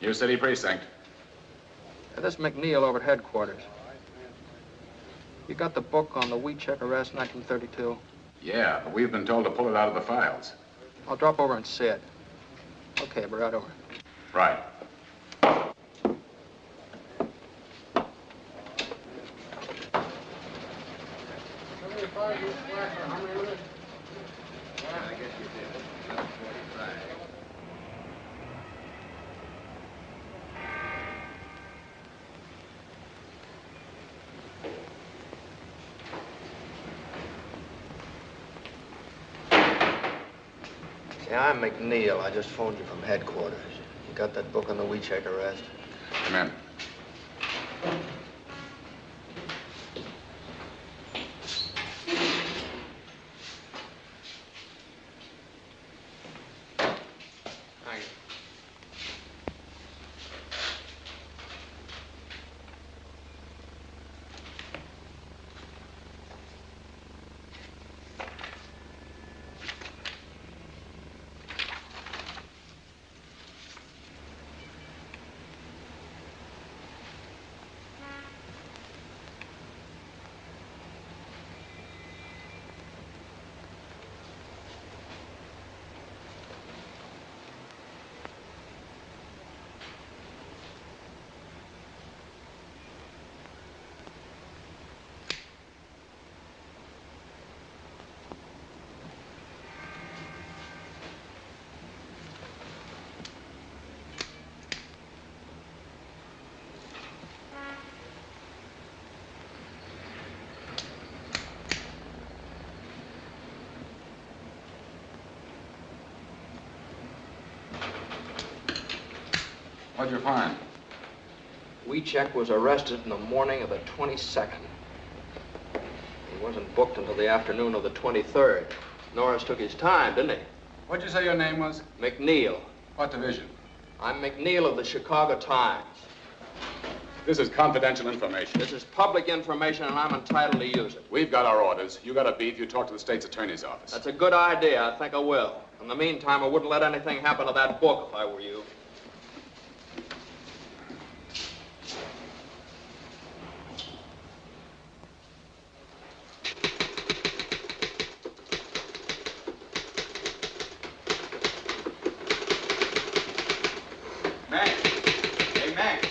Your city precinct. This is McNeil over at headquarters. You got the book on the Wiechek arrest, 1932? Yeah, but we've been told to pull it out of the files. I'll drop over and see it. Okay, we're right over. Right. Yeah, I'm McNeil. I just phoned you from headquarters. You got that book on the Wiechek arrest? Come in. Thank you. What'd you find? Wiechek was arrested in the morning of the 22nd. He wasn't booked until the afternoon of the 23rd. Norris took his time, didn't he? What'd you say your name was? McNeil. What division? I'm McNeil of the Chicago Times. This is confidential information. This is public information, and I'm entitled to use it. We've got our orders. You got a beef, you talk to the state's attorney's office. That's a good idea. I think I will. In the meantime, I wouldn't let anything happen to that book if I were you. Mac! Hey, Mac!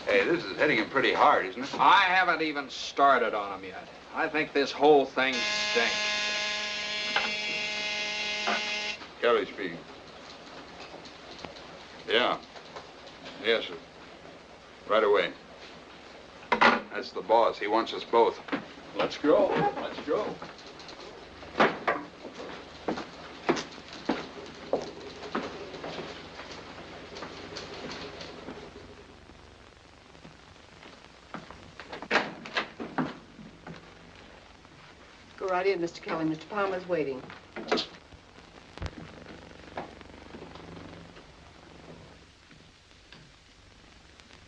Hey, this is hitting him pretty hard, isn't it? I haven't even started on him yet. I think this whole thing stinks. Kelly speaking. Yeah. Yes, sir. Right away. That's the boss. He wants us both. Let's go. Let's go. Go right in, Mr. Kelly. Mr. Palmer's waiting.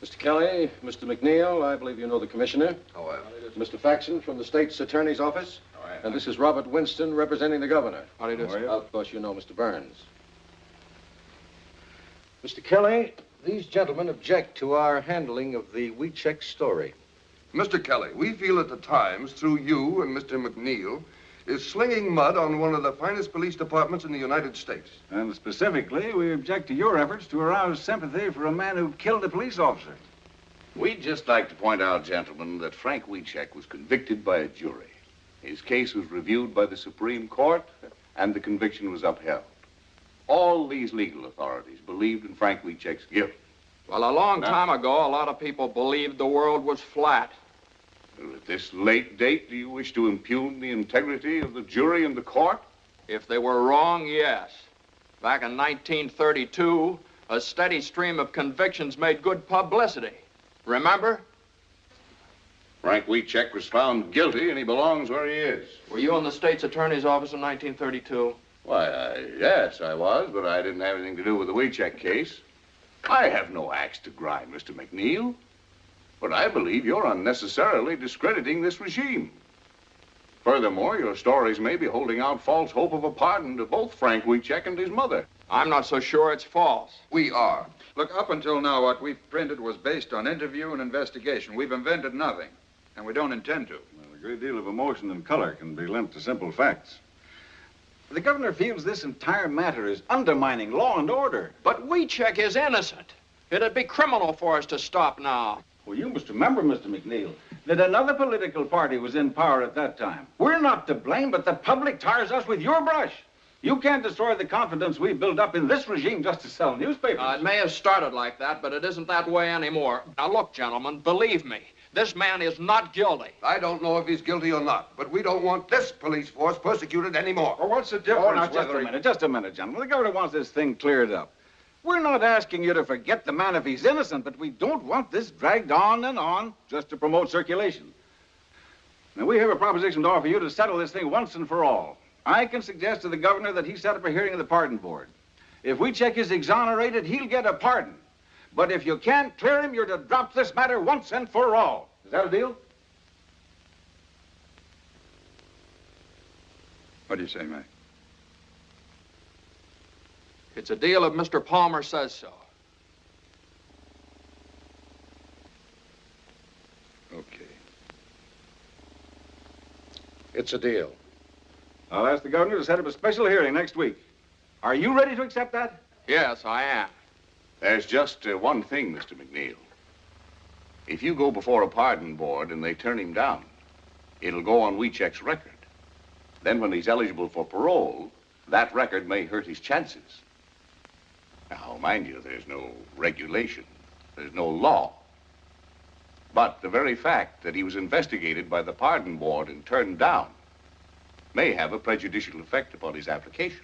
Mr. Kelly, Mr. McNeil, I believe you know the commissioner. Oh, well. Mr. Faxon from the state's attorney's office. All right. And this is Robert Winston representing the governor. How do you do, How are sir? you? Of course, you know Mr. Burns. Mr. Kelly, these gentlemen object to our handling of the WeCheck story. Mr. Kelly, we feel that the Times, through you and Mr. McNeil, is slinging mud on one of the finest police departments in the United States. And specifically, we object to your efforts to arouse sympathy for a man who killed a police officer. We'd just like to point out, gentlemen, that Frank Wiechek was convicted by a jury. His case was reviewed by the Supreme Court, and the conviction was upheld. All these legal authorities believed in Frank Wiechek's guilt. Well, a long time ago, a lot of people believed the world was flat. At this late date, do you wish to impugn the integrity of the jury and the court? If they were wrong, yes. Back in 1932, a steady stream of convictions made good publicity. Remember? Frank Wiechek was found guilty, and he belongs where he is. Were you in the state's attorney's office in 1932? Why, yes, I was, but I didn't have anything to do with the Wiechek case. I have no axe to grind, Mr. McNeil. But I believe you're unnecessarily discrediting this regime. Furthermore, your stories may be holding out false hope of a pardon to both Frank Wiechek and his mother. I'm not so sure it's false. We are. Look, up until now, what we've printed was based on interview and investigation. We've invented nothing, and we don't intend to. Well, a great deal of emotion and color can be lent to simple facts. The governor feels this entire matter is undermining law and order. But Wiechek is innocent. It'd be criminal for us to stop now. Well, you must remember, Mr. McNeil, that another political party was in power at that time. We're not to blame, but the public tires us with your brush. You can't destroy the confidence we've built up in this regime just to sell newspapers. It may have started like that, but it isn't that way anymore. Now, look, gentlemen, believe me, this man is not guilty. I don't know if he's guilty or not, but we don't want this police force persecuted anymore. Well, what's the difference? now, Just a minute, gentlemen. The governor wants this thing cleared up. We're not asking you to forget the man if he's innocent, but we don't want this dragged on and on just to promote circulation. Now, we have a proposition to offer you to settle this thing once and for all. I can suggest to the governor that he set up a hearing of the pardon board. If Wiechek is exonerated, he'll get a pardon. But if you can't clear him, you're to drop this matter once and for all. Is that a deal? What do you say, Mac? It's a deal if Mr. Palmer says so. Okay. It's a deal. I'll ask the governor to set up a special hearing next week. Are you ready to accept that? Yes, I am. There's just one thing, Mr. McNeil. If you go before a pardon board and they turn him down, it'll go on Wiechek's record. Then when he's eligible for parole, that record may hurt his chances. Now, mind you, there's no regulation. There's no law. But the very fact that he was investigated by the pardon board and turned down may have a prejudicial effect upon his application.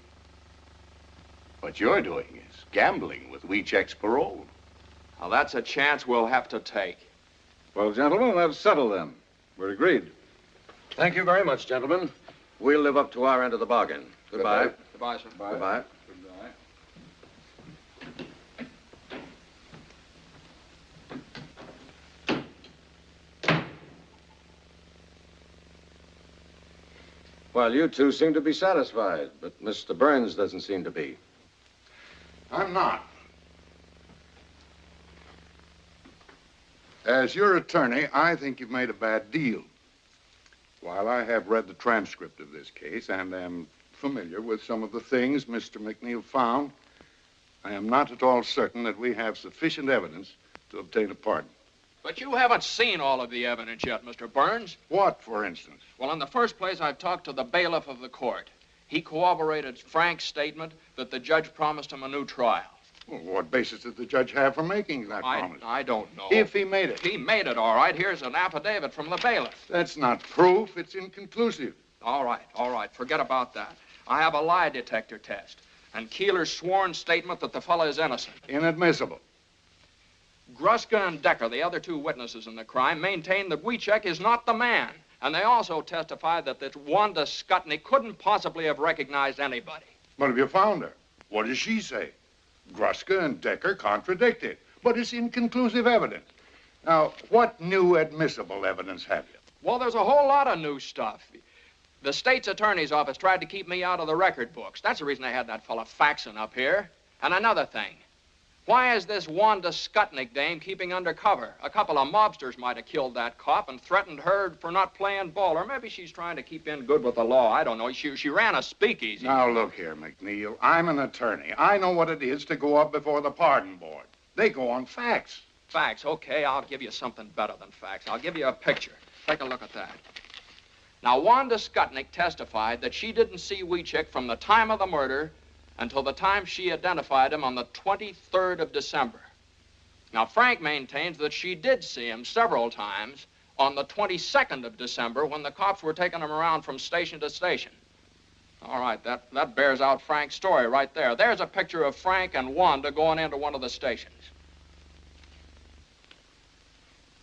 What you're doing is gambling with Wiechek's parole. Now, that's a chance we'll have to take. Well, gentlemen, that's settled then. We're agreed. Thank you very much, gentlemen. We'll live up to our end of the bargain. Goodbye. Goodbye, sir. Goodbye. Well, you two seem to be satisfied, but Mr. Burns doesn't seem to be. I'm not. As your attorney, I think you've made a bad deal. While I have read the transcript of this case and am familiar with some of the things Mr. McNeil found, I am not at all certain that we have sufficient evidence to obtain a pardon. But you haven't seen all of the evidence yet, Mr. Burns. What, for instance? Well, in the first place, I've talked to the bailiff of the court. He corroborated Frank's statement that the judge promised him a new trial. Well, what basis did the judge have for making that promise? I don't know. If he made it. He made it, all right. Here's an affidavit from the bailiff. That's not proof. It's inconclusive. All right. Forget about that. I have a lie detector test. And Keeler's sworn statement that the fellow is innocent. Inadmissible. Gruska and Decker, the other two witnesses in the crime, maintain that Wiecek is not the man. And they also testified that this Wanda Skutnik couldn't possibly have recognized anybody. But have you found her? What does she say? Gruska and Decker contradict it, but it's inconclusive evidence. Now, what new admissible evidence have you? Well, there's a whole lot of new stuff. The state's attorney's office tried to keep me out of the record books. That's the reason they had that fella faxing up here. And another thing. Why is this Wanda Skutnik dame keeping undercover? A couple of mobsters might have killed that cop and threatened her for not playing ball. Or maybe she's trying to keep in good with the law. I don't know. She ran a speakeasy. Now, look here, McNeil. I'm an attorney. I know what it is to go up before the pardon board. They go on facts. Facts? Okay, I'll give you something better than facts. I'll give you a picture. Take a look at that. Now, Wanda Skutnik testified that she didn't see Wiecek from the time of the murder until the time she identified him on the 23rd of December. Now, Frank maintains that she did see him several times on the 22nd of December when the cops were taking him around from station to station. All right, that bears out Frank's story right there. There's a picture of Frank and Wanda going into one of the stations.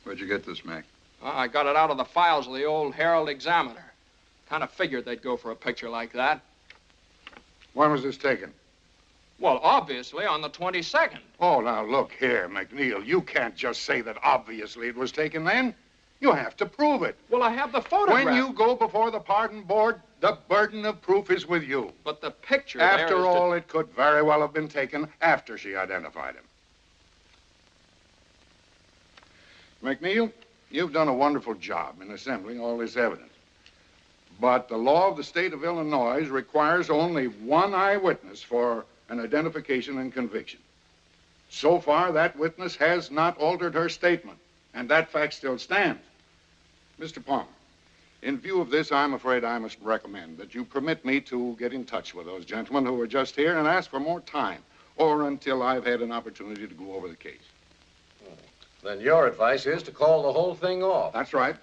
Where'd you get this, Mac? I got it out of the files of the old Herald Examiner. Kind of figured they'd go for a picture like that. When was this taken? Well, obviously on the 22nd. Oh, now look here, McNeil. You can't just say that obviously it was taken then. You have to prove it. Well, I have the photograph. When you go before the pardon board, the burden of proof is with you. But the picture After all, it could very well have been taken after she identified him. McNeil, you've done a wonderful job in assembling all this evidence. But the law of the state of Illinois requires only one eyewitness for an identification and conviction. So far, that witness has not altered her statement, and that fact still stands. Mr. Palmer, in view of this, I'm afraid I must recommend that you permit me to get in touch with those gentlemen who were just here and ask for more time, or until I've had an opportunity to go over the case. Then your advice is to call the whole thing off. That's right.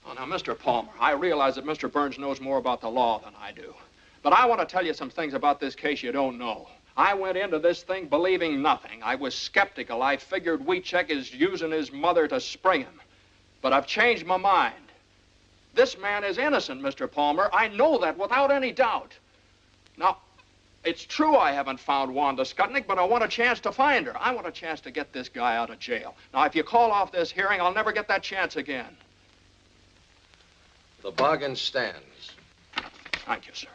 Oh, now, Mr. Palmer, I realize that Mr. Burns knows more about the law than I do. But I want to tell you some things about this case you don't know. I went into this thing believing nothing. I was skeptical. I figured Wiecek is using his mother to spring him. But I've changed my mind. This man is innocent, Mr. Palmer. I know that without any doubt. Now, it's true I haven't found Wanda Skutnik, but I want a chance to find her. I want a chance to get this guy out of jail. Now, if you call off this hearing, I'll never get that chance again. The bargain stands. Thank you, sir.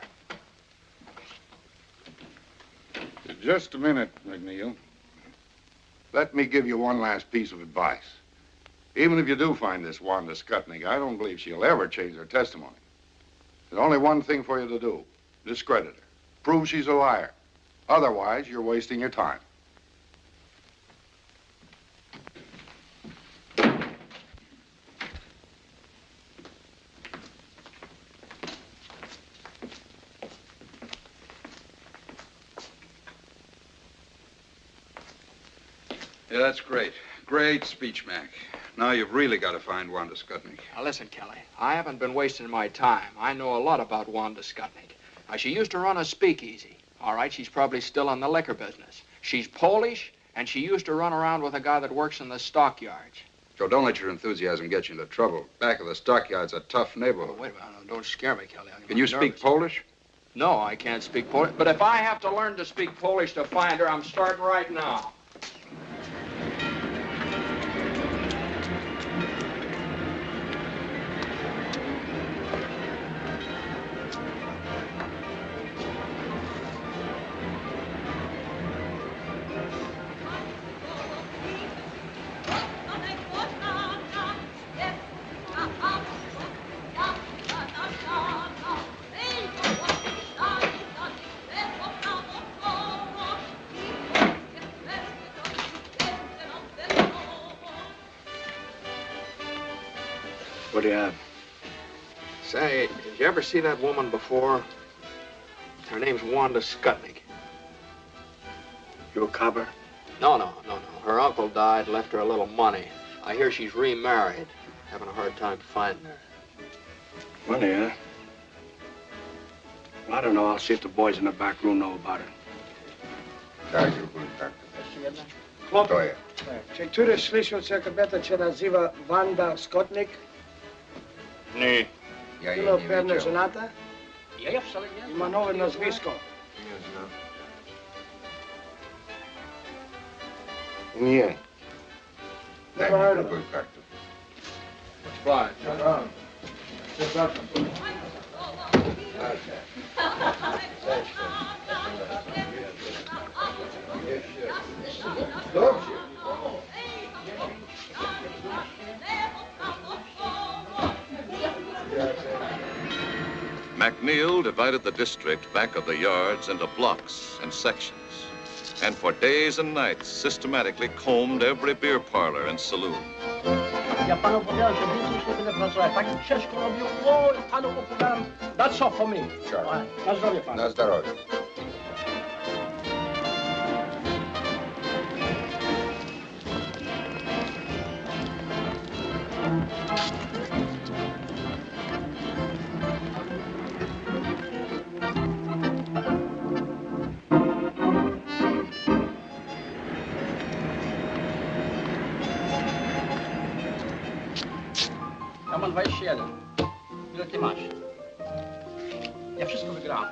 Just a minute, McNeil. Let me give you one last piece of advice. Even if you do find this Wanda Skutnik, I don't believe she'll ever change her testimony. There's only one thing for you to do. Discredit her. Prove she's a liar. Otherwise, you're wasting your time. Yeah, that's great. Great speech, Mac. Now you've really got to find Wanda Skutnik. Now, listen, Kelly. I haven't been wasting my time. I know a lot about Wanda Skutnik. Now, she used to run a speakeasy. All right, she's probably still in the liquor business. She's Polish, and she used to run around with a guy that works in the stockyards. Joe, don't let your enthusiasm get you into trouble. Back of the stockyard's a tough neighborhood. Oh, wait a minute. Don't scare me, Kelly. Can you speak Polish? No, I can't speak Polish. But if I have to learn to speak Polish to find her, I'm starting right now. What do you have? Say, did you ever see that woman before? Her name's Wanda Skutnik. You a copper? No. Her uncle died, left her a little money. I hear she's remarried. Having a hard time finding her. Money, huh? Well, I don't know. I'll see if the boys in the back room know about it. Kto je? Czy któryś słyszał, że kobieta się nazywa Wanda Skutnik? Nie. Ja jej nie pewna żonata? Ja wcale nie. Ma nowe nazwisko. Nie. Never heard of her. Fine. McNeil divided the district back of the yards into blocks and sections, and for days and nights systematically combed every beer parlor and saloon. Ja panu powiedziałem, że więcej już nie będę pracować. Tak ciężko robił. O, panu opowiadam. That's all for me. Sure. Na zdrowie panu. Na zdrowie. Ja mam 21. Ile ty masz? Ja wszystko wygrałem.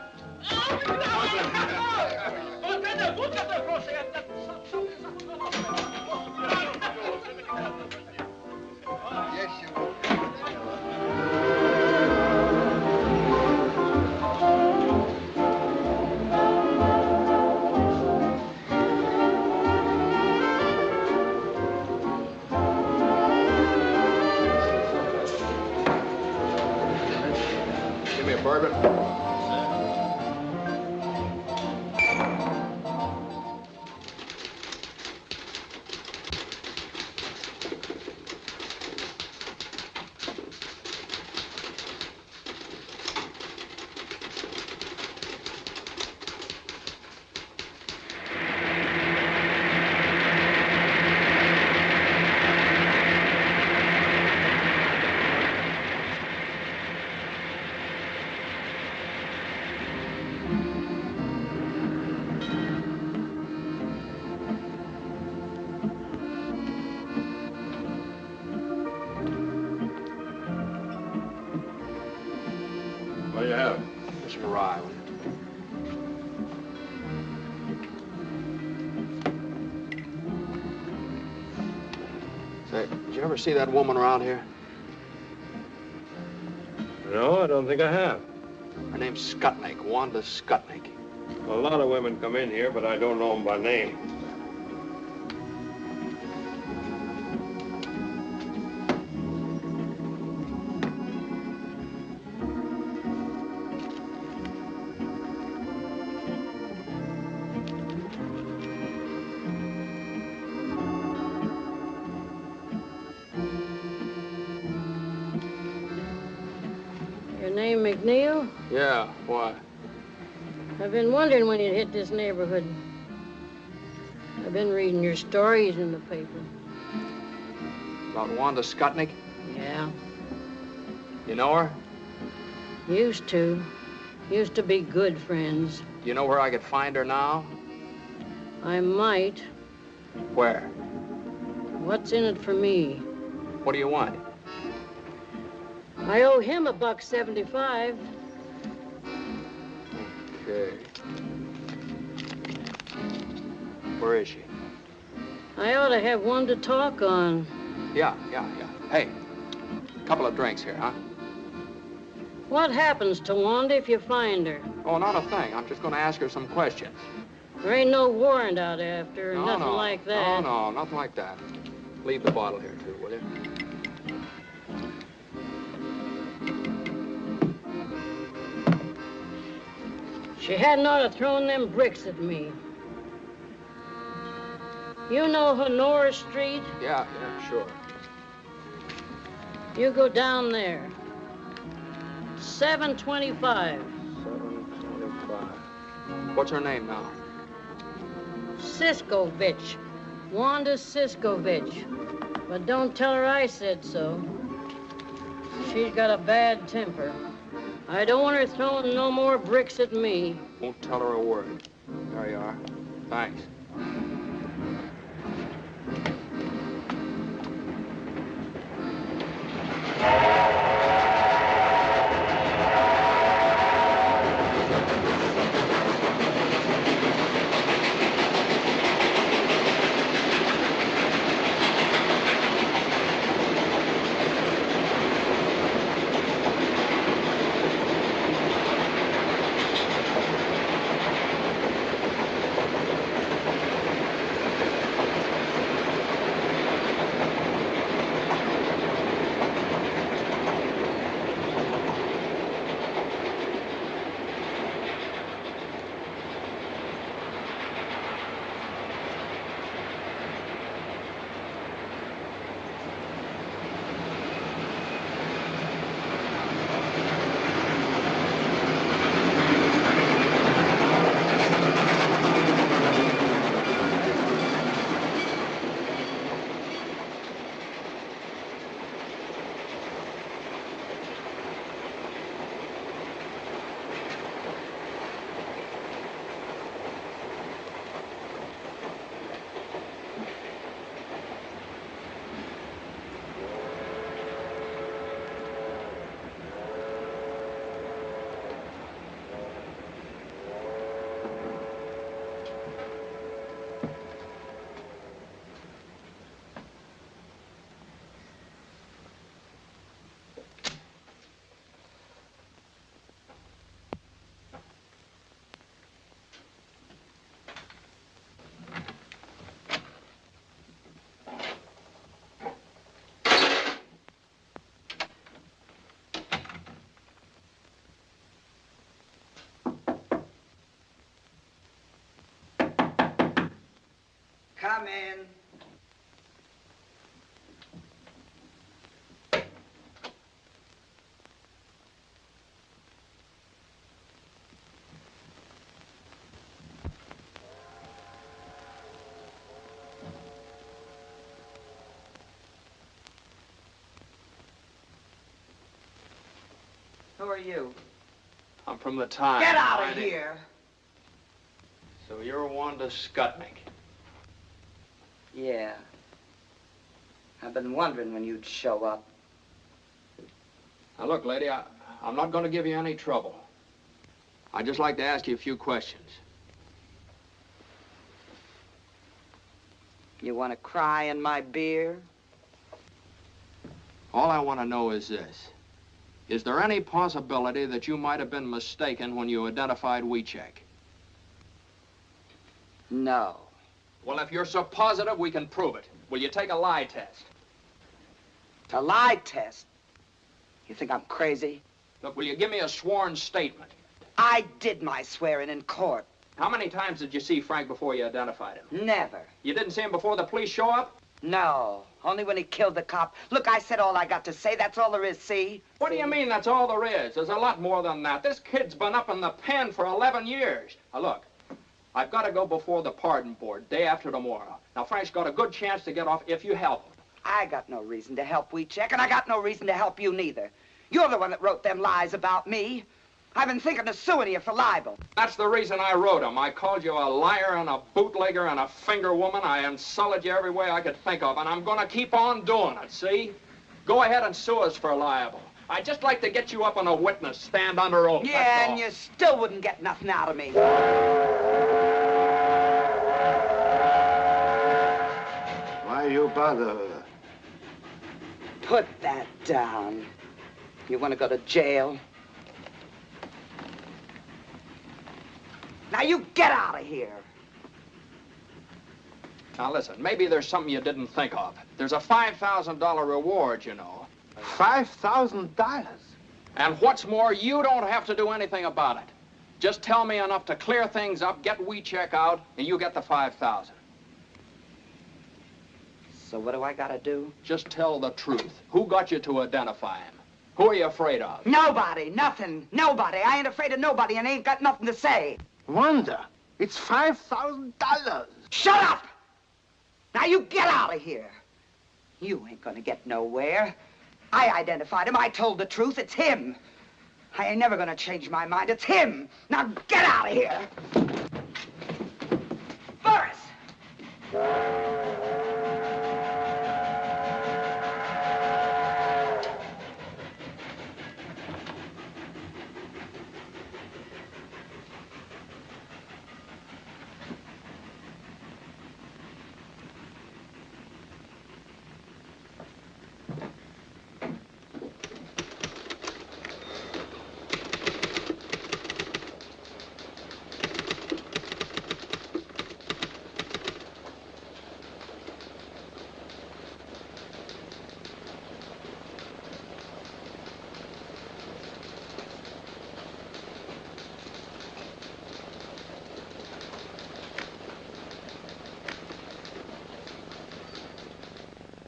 Give me a bourbon. What do you have? Just a rye. Say, did you ever see that woman around here? No, I don't think I have. Her name's Skutnik, Wanda Skutnik. A lot of women come in here, but I don't know them by name. Your name McNeil? Yeah, why? I've been wondering when you'd hit this neighborhood. I've been reading your stories in the paper. About Wanda Skutnik? Yeah. You know her? Used to. Used to be good friends. Do you know where I could find her now? I might. Where? What's in it for me? What do you want? I owe him $1.75. Okay. Where is she? I ought to have one to talk on. Yeah. Hey, couple of drinks here, huh? What happens to Wanda if you find her? Oh, not a thing. I'm just going to ask her some questions. There ain't no warrant out after her, nothing like that. No, nothing like that. Leave the bottle here, too, will you? She hadn't ought to thrown them bricks at me. You know Honora Street? Yeah, sure. You go down there. 725. 725. What's her name now? Siskovich. Wanda Siskovich. But don't tell her I said so. She's got a bad temper. I don't want her throwing no more bricks at me. Won't tell her a word. There you are. Thanks. Come in. Who are you? I'm from the Times. Get out of My name- here. So you're Wanda Skutnik. Yeah. I've been wondering when you'd show up. Now, look, lady, I'm not going to give you any trouble. I'd just like to ask you a few questions. You want to cry in my beer? All I want to know is this. Is there any possibility that you might have been mistaken when you identified Wiechek? No. Well, if you're so positive, we can prove it. Will you take a lie test? A lie test? You think I'm crazy? Look, will you give me a sworn statement? I did my swearing in court. How many times did you see Frank before you identified him? Never. You didn't see him before the police show up? No, only when he killed the cop. Look, I said all I got to say. That's all there is, see? What do you mean that's all there is? There's a lot more than that. This kid's been up in the pen for 11 years. Now, look, I've got to go before the pardon board day after tomorrow. Now, Frank's got a good chance to get off if you help him. I got no reason to help Wiechek, and I got no reason to help you neither. You're the one that wrote them lies about me. I've been thinking of suing you for libel. That's the reason I wrote him. I called you a liar and a bootlegger and a finger woman. I insulted you every way I could think of, and I'm going to keep on doing it, see? Go ahead and sue us for libel. I'd just like to get you up on a witness stand under oath. Yeah, and you still wouldn't get nothing out of me. Why you bother her? Put that down. You want to go to jail? Now you get out of here. Now listen, maybe there's something you didn't think of. There's a $5,000 reward, you know. $5,000? And what's more, you don't have to do anything about it. Just tell me enough to clear things up, get Wiechek out, and you get the $5,000. So what do I gotta do? Just tell the truth. Who got you to identify him? Who are you afraid of? Nobody, nothing, nobody. I ain't afraid of nobody and ain't got nothing to say. Wanda, it's $5,000. Shut up! Now you get out of here. You ain't gonna get nowhere. I identified him. I told the truth. It's him. I ain't never gonna change my mind. It's him. Now get out of here. Boris!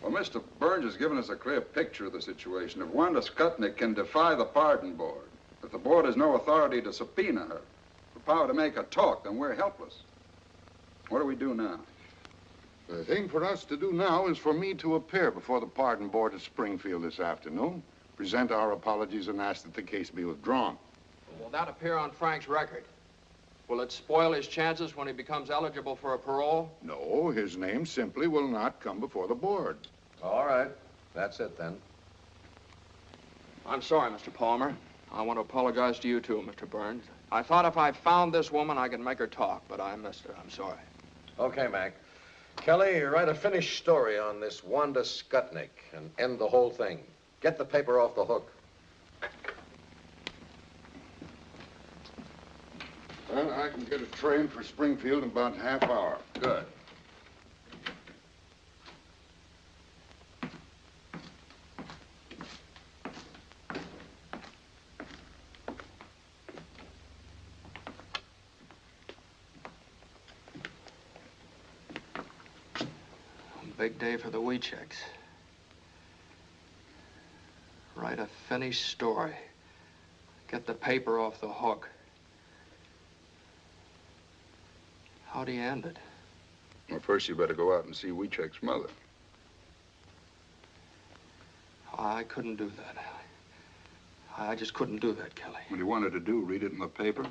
Well, Mr. Burns has given us a clear picture of the situation. If Wanda Skutnik can defy the pardon board, if the board has no authority to subpoena her, the power to make her talk, then we're helpless. What do we do now? The thing for us to do now is for me to appear before the pardon board at Springfield this afternoon, present our apologies, and ask that the case be withdrawn. Will that appear on Frank's record? Will it spoil his chances when he becomes eligible for a parole? No, his name simply will not come before the board. All right. That's it, then. I'm sorry, Mr. Palmer. I want to apologize to you, too, Mr. Burns. I thought if I found this woman, I could make her talk, but I missed her. I'm sorry. Okay, Mac. Kelly, write a finished story on this Wanda Skutnik and end the whole thing. Get the paper off the hook. Well, I can get a train for Springfield in about half hour. Good. Big day for the Weechecks. Write a finished story. Get the paper off the hook. How do you end it? Well, first you better go out and see Weechek's mother. I couldn't do that. I just couldn't do that, Kelly. What he wanted to do, read it in the paper?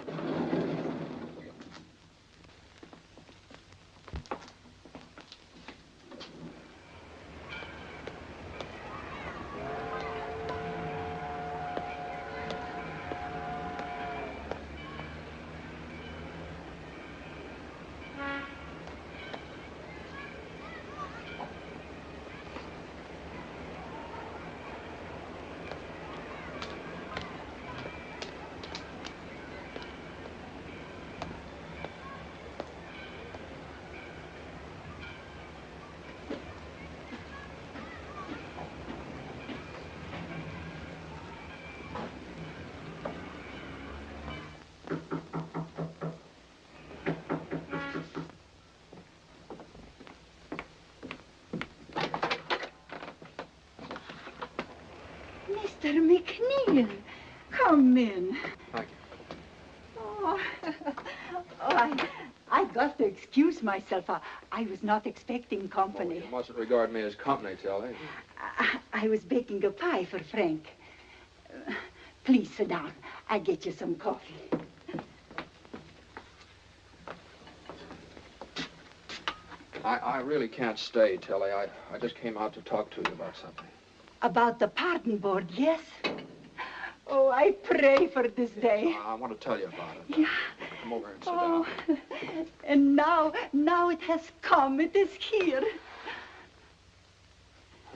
Mr. McNeil, come in. Thank you. I got to excuse myself. I was not expecting company. You mustn't regard me as company, Kelly. I was baking a pie for Frank. Please sit down. I'll get you some coffee. I really can't stay, Telly. I just came out to talk to you about something. About the pardon board, yes? Oh, I pray for this day. I want to tell you about it. Yeah. Come over and sit down. And now it has come. It is here.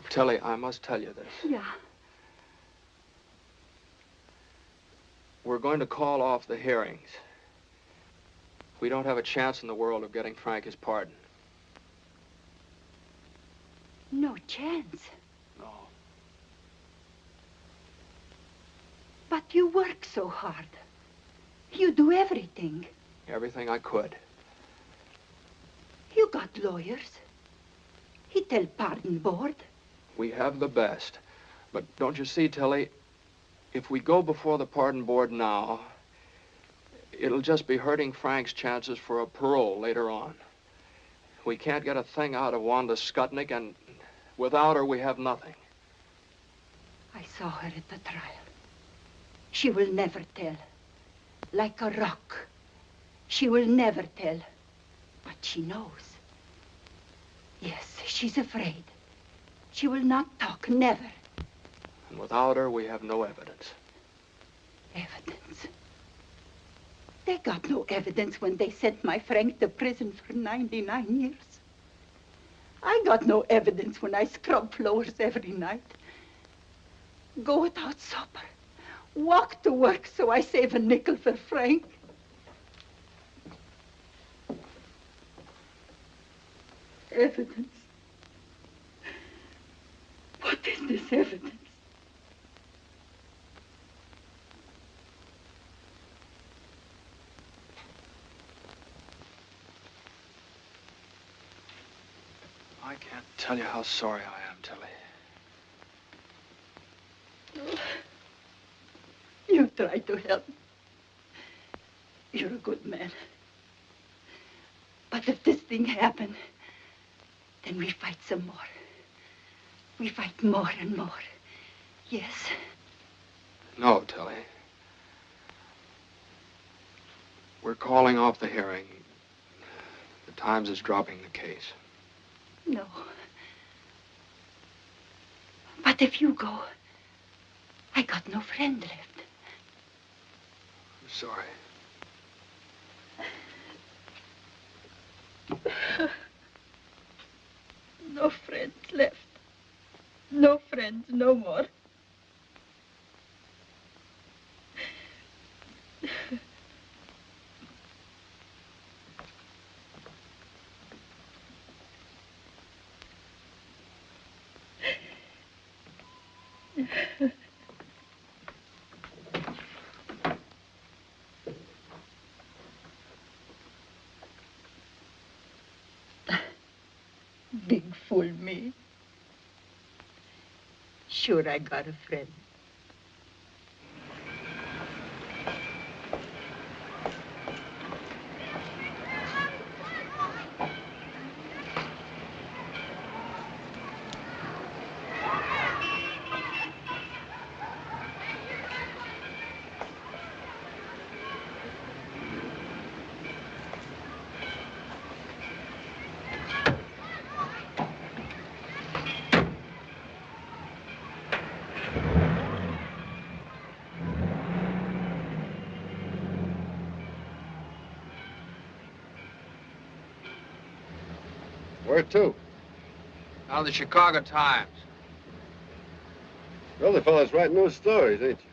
Telly, I must tell you this. Yeah. We're going to call off the hearings. We don't have a chance in the world of getting Frank his pardon. No chance. No. But you work so hard. You do everything. Everything I could. You got lawyers. He tell pardon board. We have the best. But don't you see, Tilly, if we go before the pardon board now, it'll just be hurting Frank's chances for a parole later on. We can't get a thing out of Wanda Skutnik, and without her, we have nothing. I saw her at the trial. She will never tell. Like a rock. She will never tell. But she knows. Yes, she's afraid. She will not talk, never. And without her, we have no evidence. Evidence? They got no evidence when they sent my Frank to prison for 99 years. I got no evidence when I scrub floors every night. Go without supper. Walk to work so I save a nickel for Frank. Evidence? What is this evidence? I can't tell you how sorry I am, Tilly. You try to help. You're a good man. But if this thing happened, then we fight some more. We fight more and more. Yes? No, Tilly. We're calling off the hearing. The Times is dropping the case. No. But if you go, I got no friend left. I'm sorry. No friends left. No friends no more. Big fool me. Sure, I got a friend. Where to? Now the Chicago Times. Well, the fella's writing those stories, ain't you?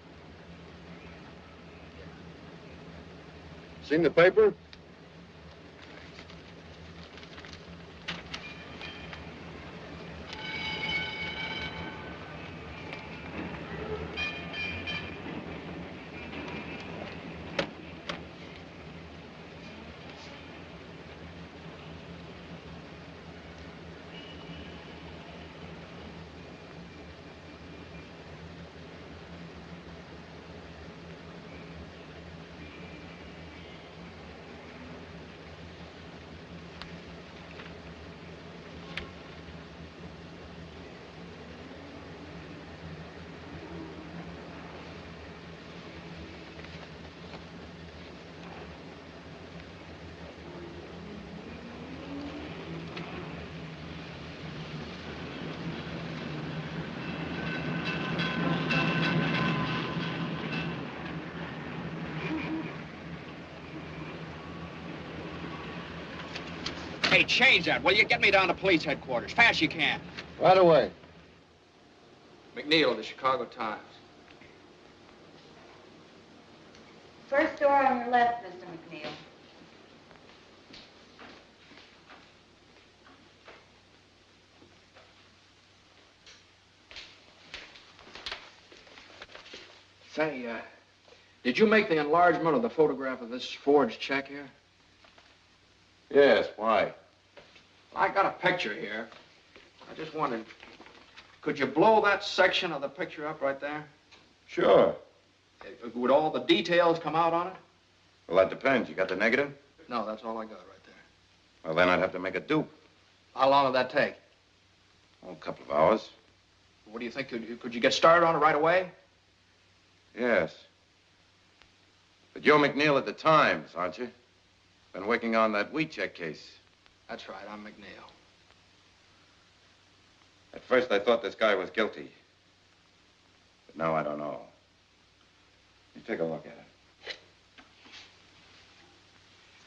Seen the paper? Hey, change that, will you? Get me down to police headquarters. Fast as you can. Right away. McNeil, the Chicago Times. First door on your left, Mr. McNeil. Say, did you make the enlargement of the photograph of this forged check here? Yes, why? I got a picture here. I just wondered, could you blow that section of the picture up right there? Sure. Would all the details come out on it? Well, that depends. You got the negative? No, that's all I got right there. Well, then I'd have to make a dupe. How long would that take? Oh, a couple of hours. What do you think? Could you get started on it right away? Yes. But you're McNeil at the Times, aren't you? Been working on that wheat check case. That's right, I'm McNeil. At first, I thought this guy was guilty. But now I don't know. You take a look at it.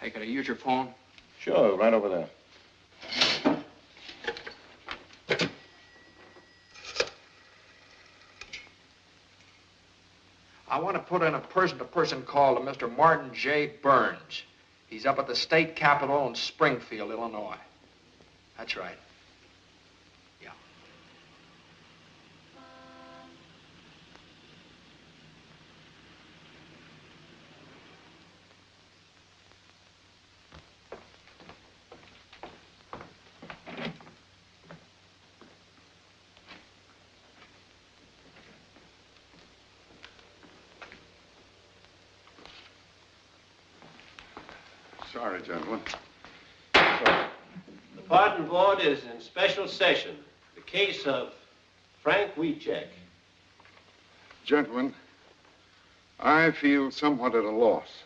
Hey, could I use your phone? Sure, right over there. I want to put in a person-to-person call to Mr. Martin J. Burns. He's up at the state capitol in Springfield, Illinois. That's right. Yeah. Sorry, gentlemen. The pardon board is in special session. The case of Frank Wieczek. Gentlemen, I feel somewhat at a loss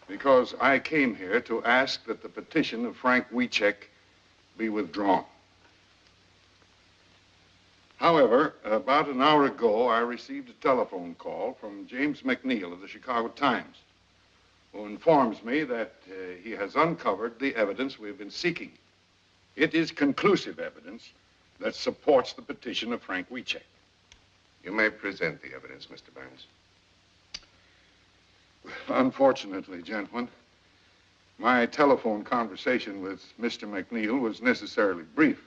because I came here to ask that the petition of Frank Wieczek be withdrawn. However, about an hour ago, I received a telephone call from James McNeil of the Chicago Times, who informs me that he has uncovered the evidence we've been seeking. It is conclusive evidence that supports the petition of Frank Wieczek. You may present the evidence, Mr. Burns. Unfortunately, gentlemen, my telephone conversation with Mr. McNeil was necessarily brief.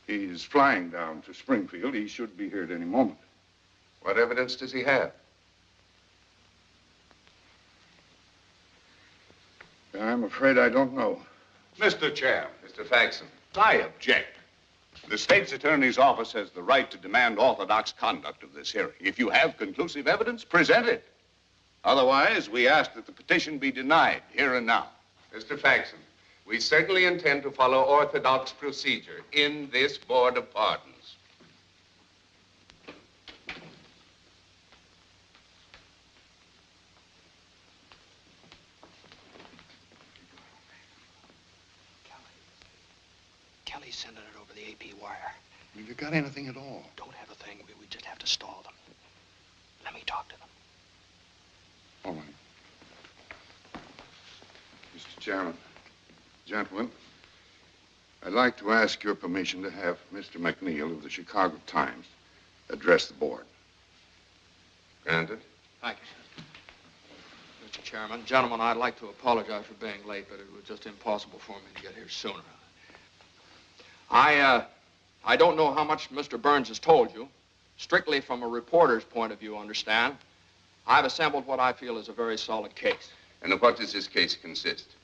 He's flying down to Springfield. He should be here at any moment. What evidence does he have? I'm afraid I don't know. Mr. Chair. Mr. Faxon. I object. The state's attorney's office has the right to demand orthodox conduct of this hearing. If you have conclusive evidence, present it. Otherwise, we ask that the petition be denied here and now. Mr. Faxon, we certainly intend to follow orthodox procedure in this Board of Pardons. Kelly's sending it over the AP wire. Have you got anything at all? Don't have a thing. We just have to stall them. Let me talk to them. All right. Mr. Chairman, gentlemen, I'd like to ask your permission to have Mr. McNeil of the Chicago Times address the board. Granted. Thank you, sir. Mr. Chairman, gentlemen, I'd like to apologize for being late, but it was just impossible for me to get here sooner. I don't know how much Mr. Burns has told you. Strictly from a reporter's point of view, understand. I've assembled what I feel is a very solid case. And of what does this case consist?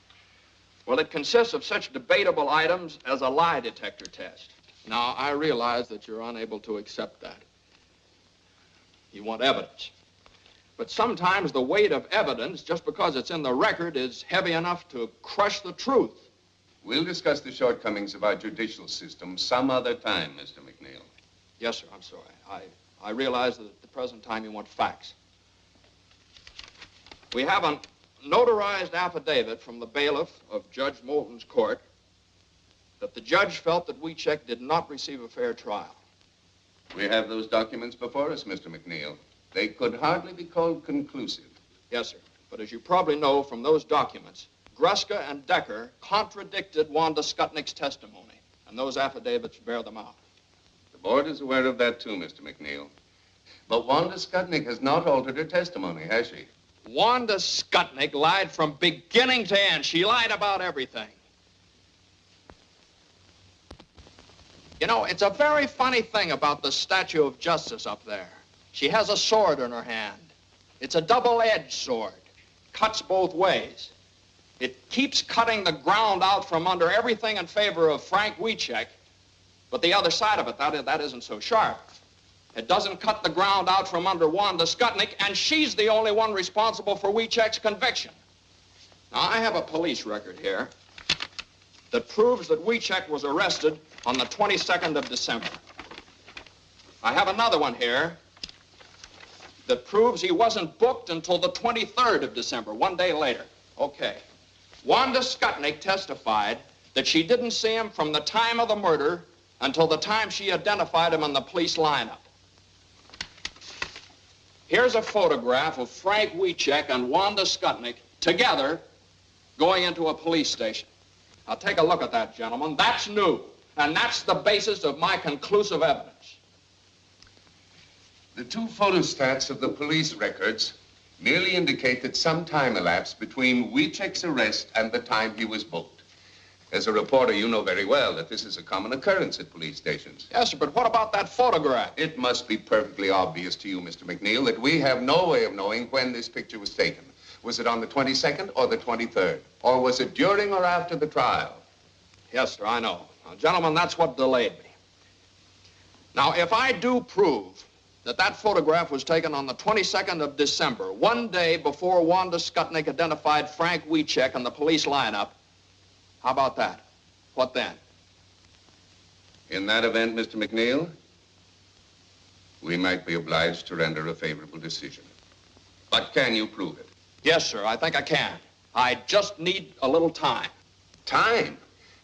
Well, it consists of such debatable items as a lie detector test. Now, I realize that you're unable to accept that. You want evidence. But sometimes the weight of evidence, just because it's in the record, is heavy enough to crush the truth. We'll discuss the shortcomings of our judicial system some other time, Mr. McNeil. Yes, sir, I'm sorry. I realize that at the present time you want facts. We have a notarized affidavit from the bailiff of Judge Moulton's court that the judge felt that Wieczek did not receive a fair trial. We have those documents before us, Mr. McNeil. They could hardly be called conclusive. Yes, sir. But as you probably know from those documents, Gruska and Decker contradicted Wanda Skutnik's testimony, and those affidavits bear them out. The board is aware of that too, Mr. McNeil. But Wanda Skutnik has not altered her testimony, has she? Wanda Skutnik lied from beginning to end. She lied about everything. You know, it's a very funny thing about the statue of justice up there. She has a sword in her hand. It's a double-edged sword. Cuts both ways. It keeps cutting the ground out from under everything in favor of Frank Wieczek, But the other side of it, that isn't so sharp. It doesn't cut the ground out from under Wanda Skutnik, and she's the only one responsible for Wiechek's conviction. Now, I have a police record here that proves that Wiechek was arrested on the 22nd of December. I have another one here that proves he wasn't booked until the 23rd of December, 1 day later. Okay. Wanda Skutnik testified that she didn't see him from the time of the murder until the time she identified him in the police lineup. Here's a photograph of Frank Wiechek and Wanda Skutnik together going into a police station. Now, take a look at that, gentlemen. That's new, and that's the basis of my conclusive evidence. The two photostats of the police records merely indicate that some time elapsed between Wiechek's arrest and the time he was booked. As a reporter, you know very well that this is a common occurrence at police stations. Yes, sir, but what about that photograph? It must be perfectly obvious to you, Mr. McNeil, that we have no way of knowing when this picture was taken. Was it on the 22nd or the 23rd? Or was it during or after the trial? Yes, sir, I know. Now, gentlemen, that's what delayed me. Now, if I do prove that that photograph was taken on the 22nd of December, 1 day before Wanda Skutnik identified Frank Wiechek in the police lineup, how about that? What then? In that event, Mr. McNeil, we might be obliged to render a favorable decision. But can you prove it? Yes, sir, I think I can. I just need a little time. Time?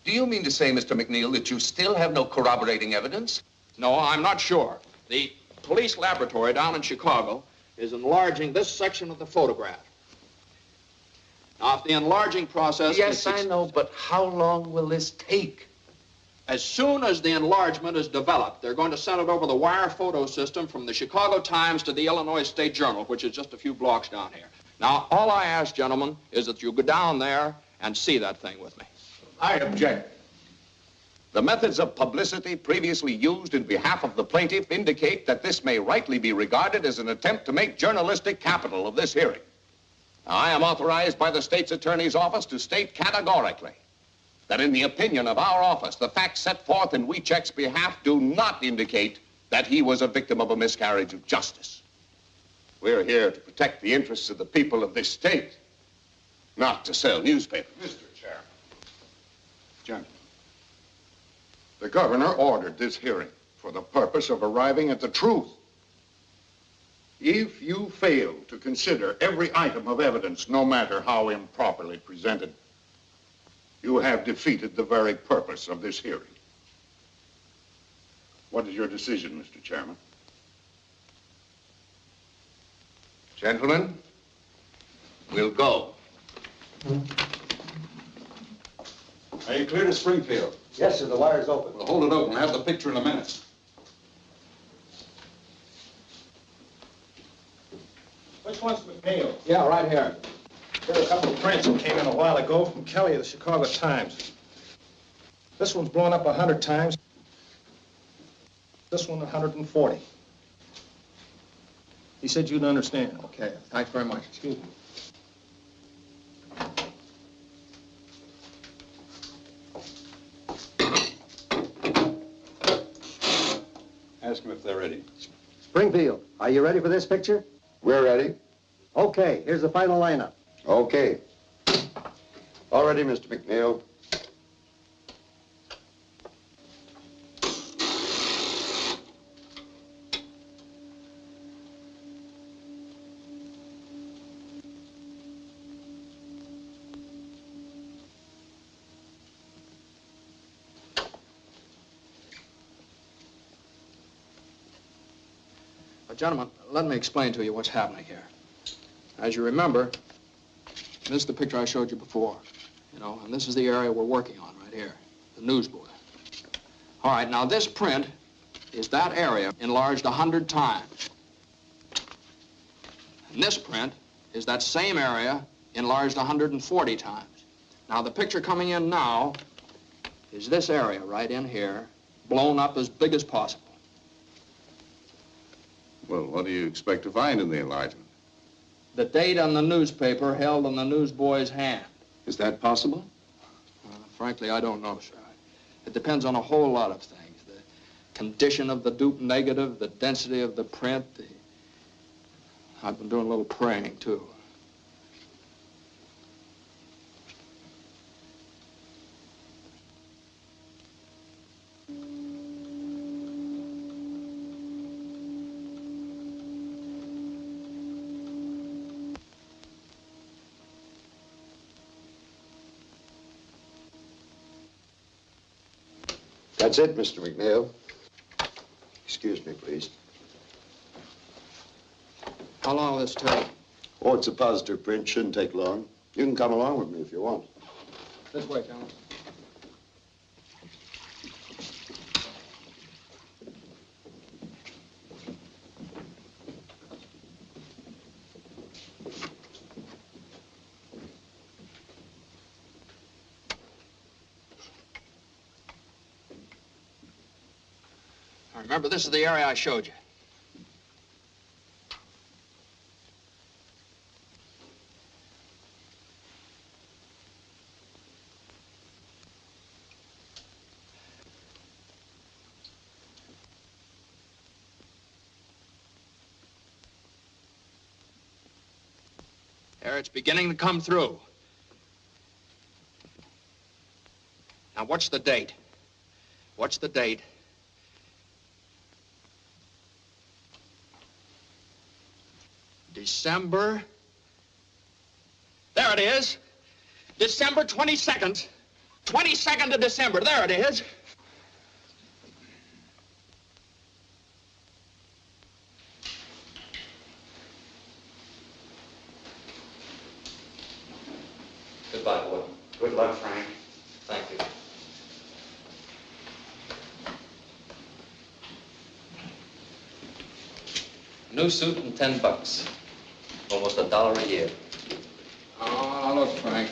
Do you mean to say, Mr. McNeil, that you still have no corroborating evidence? No, I'm not sure. The police laboratory down in Chicago is enlarging this section of the photograph. Now, if the enlarging process... Yes, I know, but how long will this take? As soon as the enlargement is developed, they're going to send it over the wire photo system from the Chicago Times to the Illinois State Journal, which is just a few blocks down here. Now, all I ask, gentlemen, is that you go down there and see that thing with me. I object. The methods of publicity previously used in behalf of the plaintiff indicate that this may rightly be regarded as an attempt to make journalistic capital of this hearing. Now, I am authorized by the state's attorney's office to state categorically that in the opinion of our office, the facts set forth in Wiechek's behalf do not indicate that he was a victim of a miscarriage of justice. We're here to protect the interests of the people of this state, not to sell newspapers. Mr. Chairman. Gentlemen, the governor ordered this hearing for the purpose of arriving at the truth. If you fail to consider every item of evidence, no matter how improperly presented, you have defeated the very purpose of this hearing. What is your decision, Mr. Chairman? Gentlemen, we'll go. Are you clear to Springfield? Yes, sir, the wire's open. We'll hold it open. I'll have the picture in a minute. Which one's McNeil? Yeah, right here. There are a couple of prints that came in a while ago from Kelly of the Chicago Times. This one's blown up 100 times. This one 140. He said you'd understand. Okay, thanks very much. Excuse me. Ask them if they're ready. Springfield, are you ready for this picture? We're ready. Okay, here's the final lineup. Okay. All ready, Mr. McNeil. Gentlemen, let me explain to you what's happening here. As you remember, this is the picture I showed you before, you know, and this is the area we're working on right here, the newsboy. All right, now this print is that area enlarged 100 times. And this print is that same area enlarged 140 times. Now, the picture coming in now is this area right in here, blown up as big as possible. Well, what do you expect to find in the enlargement? The date on the newspaper held in the newsboy's hand. Is that possible? Frankly, I don't know, sir. It depends on a whole lot of things. condition of the dupe negative, the density of the print. I've been doing a little praying, too. That's it, Mr. McNeil. Excuse me, please. How long will this take? Oh, it's a positive print. Shouldn't take long. You can come along with me if you want. This way, Colonel. Remember, this is the area I showed you. There, it's beginning to come through. Now, what's the date? What's the date? December. There it is. December 22nd. 22nd of December. There it is. Goodbye, boy. Good luck, Frank. Thank you. New suit and $10. Almost $1 a year. Oh, look, Frank.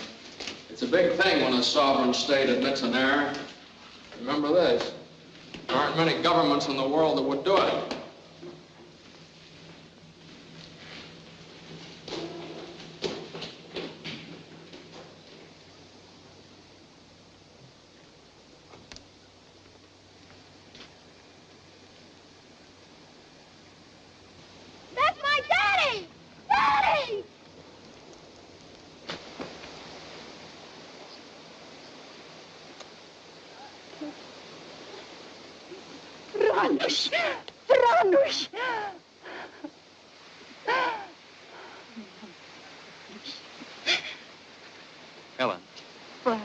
It's a big thing when a sovereign state admits an error. Remember this. There aren't many governments in the world that would do it. That's my daddy! Daddy! Franuś! Franuś! Helen. Frank.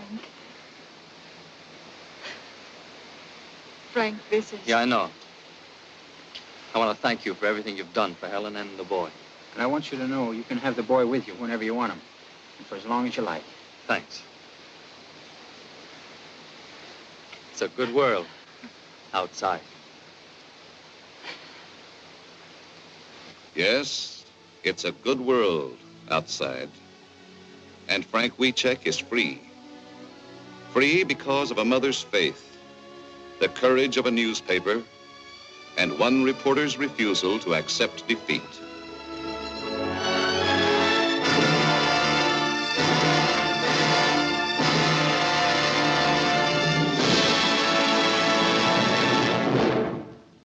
Frank, this is... Yeah, I know. I want to thank you for everything you've done for Helen and the boy. And I want you to know you can have the boy with you whenever you want him, and for as long as you like. Thanks. It's a good world outside. Yes, it's a good world outside. And Frank Wieczek is free. Free because of a mother's faith, the courage of a newspaper, and one reporter's refusal to accept defeat.